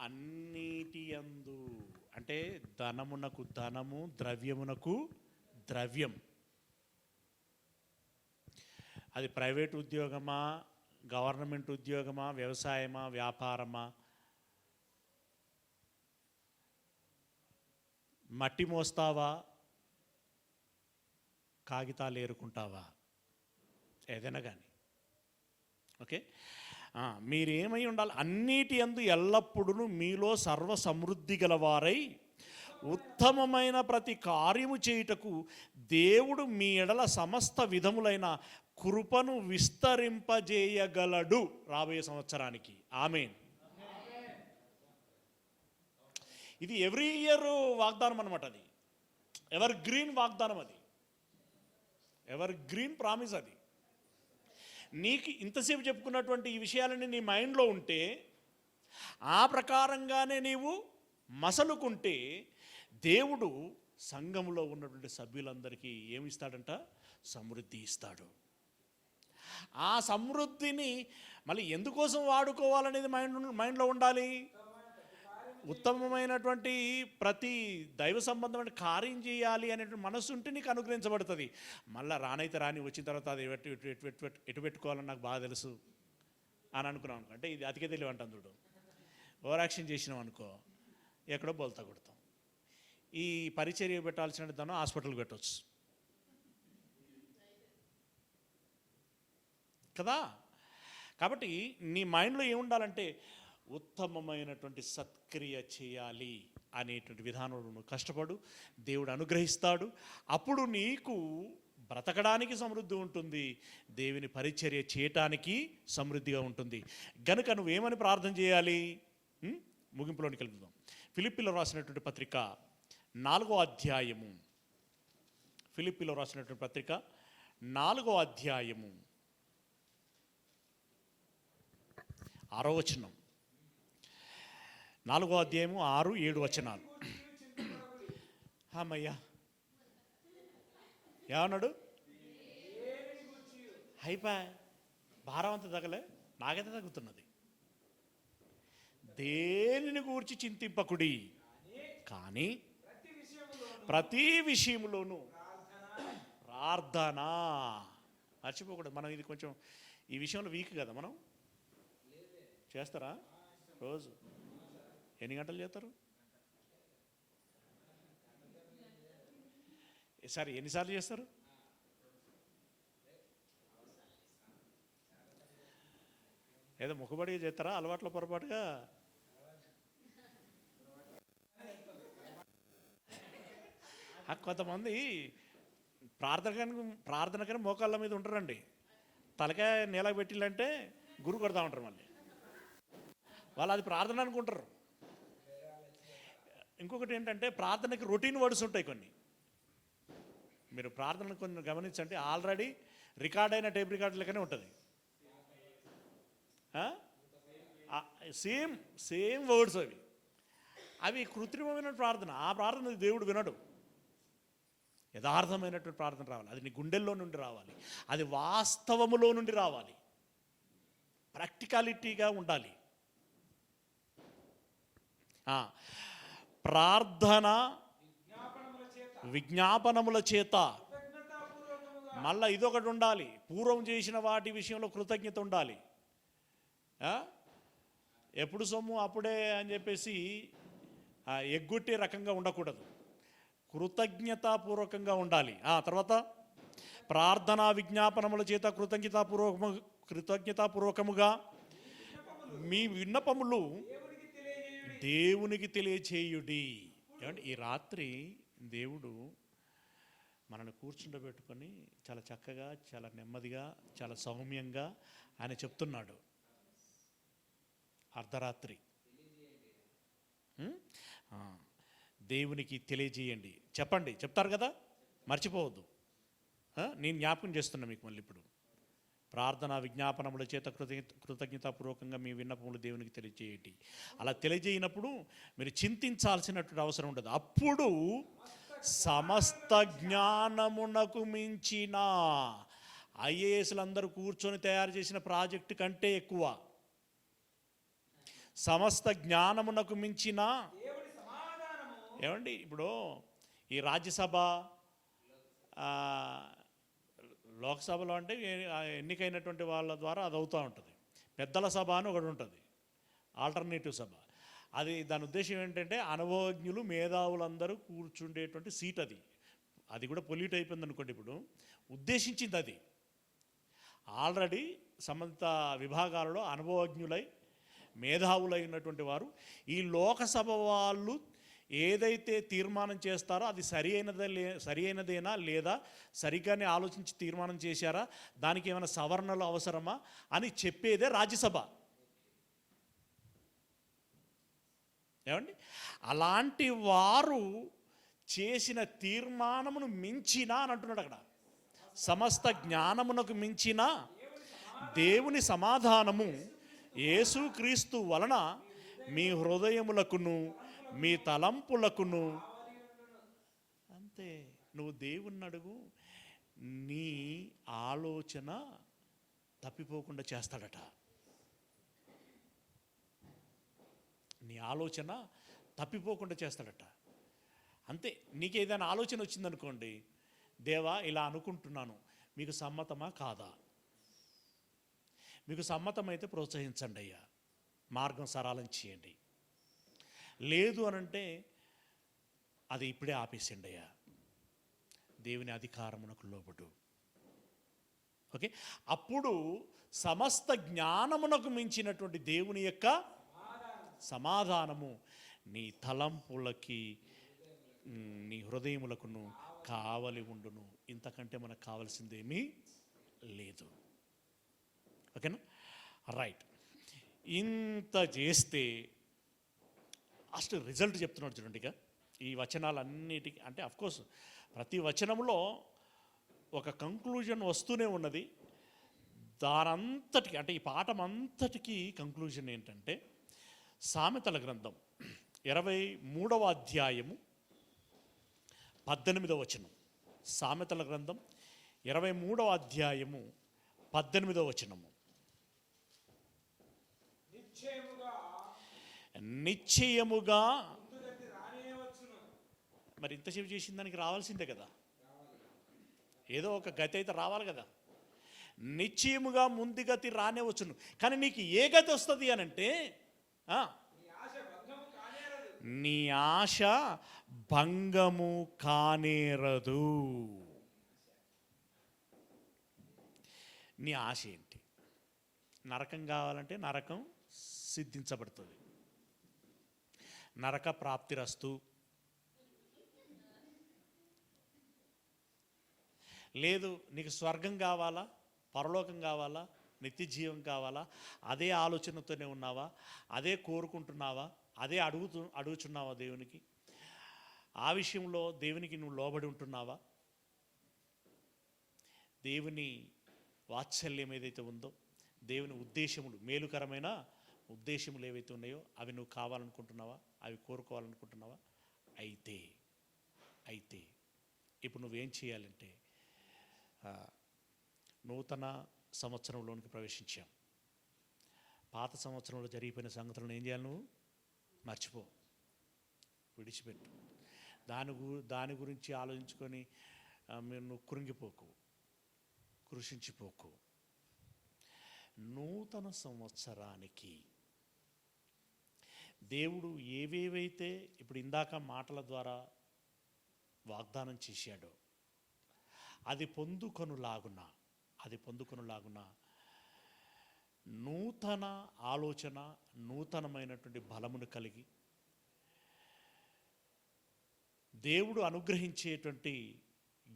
అన్నిటి యందు అంటే ధనమునకు ధనము, ద్రవ్యమునకు ద్రవ్యం. అది ప్రైవేట్ ఉద్యోగమా, గవర్నమెంట్ ఉద్యోగమా, వ్యవసాయమా, వ్యాపారమా, మట్టి మోస్తావా, కాగితాలు ఏరుకుంటావా, ఏదైనా కానీ ఓకే. మీరేమై ఉండాలి? అన్నిటి యందు ఎల్లప్పుడూ మీలో సర్వ సమృద్ధి గలవారై ఉత్తమమైన ప్రతి కార్యము చేయుటకు దేవుడు మీ ఎడల సమస్త విధములైన కృపను విస్తరింపజేయగలడు రాబోయే సంవత్సరానికి. ఆమేన్. ఇది ఎవ్రీ ఇయర్ వాగ్దానం అనమాట. అది ఎవర్ గ్రీన్ వాగ్దానం, అది ఎవర్ గ్రీన్ ప్రామిస్. అది నీకు ఇంతసేపు చెప్పుకున్నటువంటి ఈ విషయాలన్నీ నీ మైండ్లో ఉంటే, ఆ ప్రకారంగానే నీవు మసలుకుంటే, దేవుడు సంఘంలో ఉన్నటువంటి సభ్యులందరికీ ఏమి ఇస్తాడంట? సమృద్ధి ఇస్తాడు. ఆ సమృద్ధిని మళ్ళీ ఎందుకోసం వాడుకోవాలనేది మైండ్లో ఉండాలి. ఉత్తమమైనటువంటి ప్రతి దైవ సంబంధమైన కార్యం చేయాలి అనేటువంటి మనసు ఉంటే నీకు అనుగ్రహించబడుతుంది. మళ్ళీ రానైతే రాని, వచ్చిన తర్వాత అది ఎటు పెట్టుకోవాలని నాకు బాగా తెలుసు అని అనుకున్నాం అనుకో, అంటే ఇది అతికే తెలివి అంటాం చూడు. ఓవర్ యాక్షన్ చేసినాం అనుకో, ఎక్కడో బోల్తా కొడతాం. ఈ పరిచర్య పెట్టాల్సిన దాన్ని హాస్పిటల్కి పెట్టవచ్చు కదా. కాబట్టి నీ మైండ్లో ఏముండాలంటే, ఉత్తమమైనటువంటి సత్క్రియ చేయాలి అనేటువంటి విధానంలో నువ్వు కష్టపడు, దేవుడు అనుగ్రహిస్తాడు. అప్పుడు నీకు బ్రతకడానికి సమృద్ధి ఉంటుంది, దేవుని పరిచర్య చేయటానికి సమృద్ధిగా ఉంటుంది. గనుక నువ్వేమని ప్రార్థన చేయాలి? ముగింపులోనికి వెళ్దాం. ఫిలిప్పీలో రాసినటువంటి పత్రిక 4వ అధ్యాయము, ఫిలిప్పీలో రాసినటువంటి పత్రిక 4వ అధ్యాయము 6వ వచనం. 4వ అధ్యాయము 6, 7 వచనాలు. అమ్మయ్యా ఏమన్నాడు? అయిపోయా, భారం అంతా తగలే, నాకైతే తగ్గుతున్నది. దేనిని గూర్చి చింతింపకుడి, కానీ ప్రతి విషయంలోనూ ప్రార్థన. మర్చిపోకూడదు. మనం ఇది కొంచెం ఈ విషయంలో వీక్ కదా. మనం చేస్తారా? రోజు ఎన్ని గంటలు చేస్తారు? సరే, ఎన్నిసార్లు చేస్తారు? ఏదో మొక్కుబడిగా చేస్తారా? అలవాట్ల పొరపాటుగా? కొంతమంది ప్రార్థనకని మోకాళ్ళ మీద ఉంటారండి. తలకాయ నేల పెట్టిల్లంటే గురు కొడతా ఉంటారు. మళ్ళీ వాళ్ళు అది ప్రార్థన అనుకుంటారు. ఇంకొకటి ఏంటంటే, ప్రార్థనకి రొటీన్ వర్డ్స్ ఉంటాయి కొన్ని. మీరు ప్రార్థనను కొన్ని గమనించండి, ఆల్రెడీ రికార్డ్ అయిన టేప్ రికార్డు లెక్కనే ఉంటుంది. సేమ్ వర్డ్స్ అవి కృత్రిమమైన ప్రార్థన. ఆ ప్రార్థన దేవుడు వినడు. యథార్థమైనటువంటి ప్రార్థన రావాలి. అది నీ గుండెల్లో నుండి రావాలి. అది వాస్తవములో నుండి రావాలి. ప్రాక్టికాలిటీగా ఉండాలి. ప్రార్థన విజ్ఞాపనముల చేత. మళ్ళీ ఇదొకటి ఉండాలి, పూర్వం చేసిన వాటి విషయంలో కృతజ్ఞత ఉండాలి. ఎప్పుడు సొమ్ము అప్పుడే అని చెప్పేసి ఎగ్గొట్టే రకంగా ఉండకూడదు. కృతజ్ఞతాపూర్వకంగా ఉండాలి. తర్వాత ప్రార్థనా విజ్ఞాపనముల చేత కృతజ్ఞతాపూర్వకముగా మీ విన్నపములు దేవునికి తెలియచేయుడి. ఏమంటే, ఈ రాత్రి దేవుడు మనల్ని కూర్చుండబెట్టుకొని చాలా చక్కగా, చాలా నెమ్మదిగా, చాలా సౌమ్యంగా ఆయన చెప్తున్నాడు. అర్ధరాత్రి దేవునికి తెలియజేయండి. చెప్పండి, చెప్తారు కదా, మర్చిపోవద్దు. నేను జ్ఞాపకం చేస్తున్నా మీకు మళ్ళీ ఇప్పుడు. ప్రార్థన విజ్ఞాపనముల చేత కృతజ్ఞతాపూర్వకంగా మీ విన్నపములు దేవునికి తెలియజేయండి. అలా తెలియజేయనప్పుడు మీరు చింతించాల్సినటువంటి అవసరం ఉండదు. అప్పుడు సమస్త జ్ఞానమునకు మించిన ఐఏఎస్లందరూ కూర్చొని తయారు చేసిన ప్రాజెక్టు కంటే ఎక్కువ, సమస్త జ్ఞానమునకు మించిన. ఏమండి, ఇప్పుడు ఈ రాజ్యసభ, లోక్సభలో అంటే ఎన్నికైనటువంటి వాళ్ళ ద్వారా అది అవుతూ ఉంటుంది. పెద్దల సభ అని ఒకటి ఉంటుంది, ఆల్టర్నేటివ్ సభ. అది దాని ఉద్దేశం ఏంటంటే అనుభవజ్ఞులు, మేధావులందరూ కూర్చుండేటువంటి సీట్. అది కూడా పొల్యూట్ అయిపోయింది అనుకోండి. ఇప్పుడు ఉద్దేశించింది అది. ఆల్రెడీ సంబంధిత విభాగాలలో అనుభవజ్ఞులై, మేధావులై ఉన్నటువంటి వారు ఈ లోకసభ వాళ్ళు ఏదైతే తీర్మానం చేస్తారో అది సరి అయినదేనా లేదా సరిగ్గానే ఆలోచించి తీర్మానం చేశారా, దానికి ఏమైనా సవరణలు అవసరమా అని చెప్పేదే రాజ్యసభ. ఏమండి, అలాంటి వారు చేసిన తీర్మానమును మించిన అని అంటున్నాడు అక్కడ. సమస్త జ్ఞానమునకు మించిన దేవుని సమాధానము యేసుక్రీస్తు వలన మీ హృదయములకును మీ తలంపులకును. అంతే, నువ్వు దేవుణ్ణి అడుగు, నీ ఆలోచన తప్పిపోకుండా చేస్తాడట. నీ ఆలోచన తప్పిపోకుండా చేస్తాడట. అంతే, నీకు ఏదైనా ఆలోచన వచ్చిందనుకోండి, దేవా ఇలా అనుకుంటున్నాను, మీకు సమ్మతమా కాదా? మీకు సమ్మతమైతే ప్రోత్సహించండి అయ్యా, మార్గం సరళం చేయండి. లేదు అనంటే అది ఇప్పుడే ఆపేసిండి అయ్యా, దేవుని అధికారమునకు లోబడు. ఓకే, అప్పుడు సమస్త జ్ఞానమునకు మించినటువంటి దేవుని యొక్క సమాధానము నీ తలంపులకి నీ హృదయములకును కావలి ఉండును. ఇంతకంటే మనకు కావాల్సిందేమీ లేదు. ఓకేనా, రైట్. ఇంత చేస్తే లాస్ట్ రిజల్ట్ చెప్తున్నాడు చూడండి. ఇక ఈ వచనాలన్నిటికీ అంటే అఫ్కోర్స్ ప్రతి వచనంలో ఒక కంక్లూజన్ వస్తూనే ఉన్నది. దానంతటికి అంటే ఈ పాఠం అంతటికీ కంక్లూజన్ ఏంటంటే, సామెతల గ్రంథం 23వ అధ్యాయము 18వ వచనం. సామెతల గ్రంథం 23వ అధ్యాయము 18వ వచనము. నిశ్చయముగా మరి ఇంతసేపు చేసిన దానికి రావాల్సిందే కదా, ఏదో ఒక గతి అయితే రావాలి కదా. నిశ్చయముగా ముందు గతి రానే వచ్చును. కానీ నీకు ఏ గతి వస్తుంది అని అంటే, నీ ఆశ భంగము కానేరదు. నీ ఆశ ఏంటి? నరకం కావాలంటే నరకం సిద్ధించబడుతుంది, నరక ప్రాప్తిరస్తు. లేదు, నీకు స్వర్గం కావాలా, పరలోకం కావాలా, నిత్య జీవం కావాలా, అదే ఆలోచనతోనే ఉన్నావా, అదే కోరుకుంటున్నావా, అదే అడుగుచున్నావా దేవునికి? ఆ విషయంలో దేవునికి నువ్వు లోబడి ఉంటున్నావా? దేవుని వాత్సల్యం ఏదైతే ఉందో, దేవుని ఉద్దేశములు, మేలుకరమైన ఉద్దేశములు ఏవైతే ఉన్నాయో అవి నువ్వు కావాలనుకుంటున్నావా, అవి కోరుకోవాలనుకుంటున్నావా? అయితే ఇప్పుడు నువ్వేం చేయాలంటే, నూతన సంవత్సరంలోనికి ప్రవేశించాం. పాత సంవత్సరంలో జరిగిపోయిన సంగతులను ఏం చేయాలి? నువ్వు మర్చిపో, విడిచిపెట్టు. దాని గురించి ఆలోచించుకొని నువ్వు కృంగిపోకు, కృషించిపోకు. నూతన సంవత్సరానికి దేవుడు ఏవేవైతే ఇప్పుడు ఇందాక మాటల ద్వారా వాగ్దానం చేశాడో అది పొందుకొనులాగున నూతన ఆలోచన, నూతనమైనటువంటి బలమును కలిగి దేవుడు అనుగ్రహించేటువంటి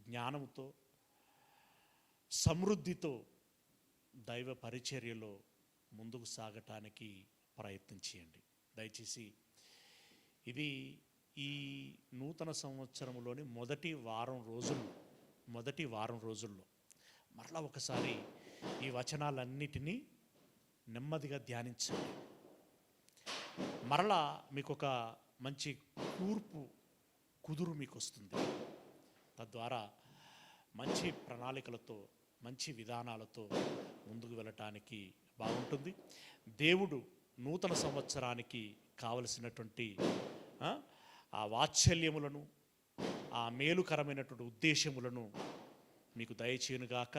జ్ఞానంతో, సమృద్ధితో దైవ పరిచర్యలో ముందుకు సాగటానికి ప్రయత్నం చేయండి. దయచేసి ఇది ఈ నూతన సంవత్సరంలోని మొదటి వారం రోజుల్లో మరలా ఒకసారి ఈ వచనాలన్నిటినీ నెమ్మదిగా ధ్యానించండి. మరలా మీకు ఒక మంచి కుదురు మీకు వస్తుంది. తద్వారా మంచి ప్రణాళికలతో, మంచి విధానాలతో ముందుకు వెళ్ళటానికి బాగుంటుంది. దేవుడు నూతన సంవత్సరానికి కావలసినటువంటి ఆ వాత్సల్యములను, ఆ మేలుకరమైనటువంటి ఉద్దేశములను మీకు దయచేయునుగాక.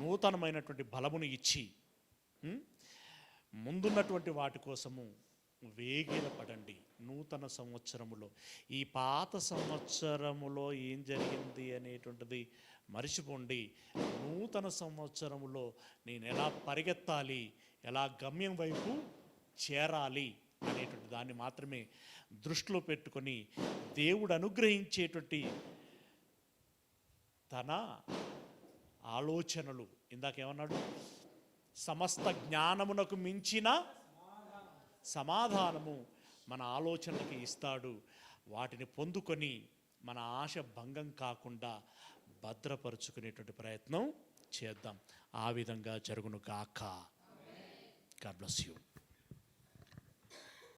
నూతనమైనటువంటి బలమును ఇచ్చి ముందున్నటువంటి వాటి కోసము వేగిరపడండి. నూతన సంవత్సరములో ఈ పాత సంవత్సరములో ఏం జరిగింది అనేటువంటిది మర్చిపోండి. నూతన సంవత్సరములో నేను ఎలా పరిగెత్తాలి, ఎలా గమ్యం వైపు చేరాలి అనేటువంటి దాన్ని మాత్రమే దృష్టిలో పెట్టుకొని దేవుడు అనుగ్రహించేటువంటి తన ఆలోచనలు, ఇందాకేమన్నాడు, సమస్త జ్ఞానమునకు మించిన సమాధానము మన ఆలోచనలకి ఇస్తాడు. వాటిని పొందుకొని మన ఆశ భంగం కాకుండా భద్రపరుచుకునేటువంటి ప్రయత్నం చేద్దాం. ఆ విధంగా జరుగును గాక. God bless you.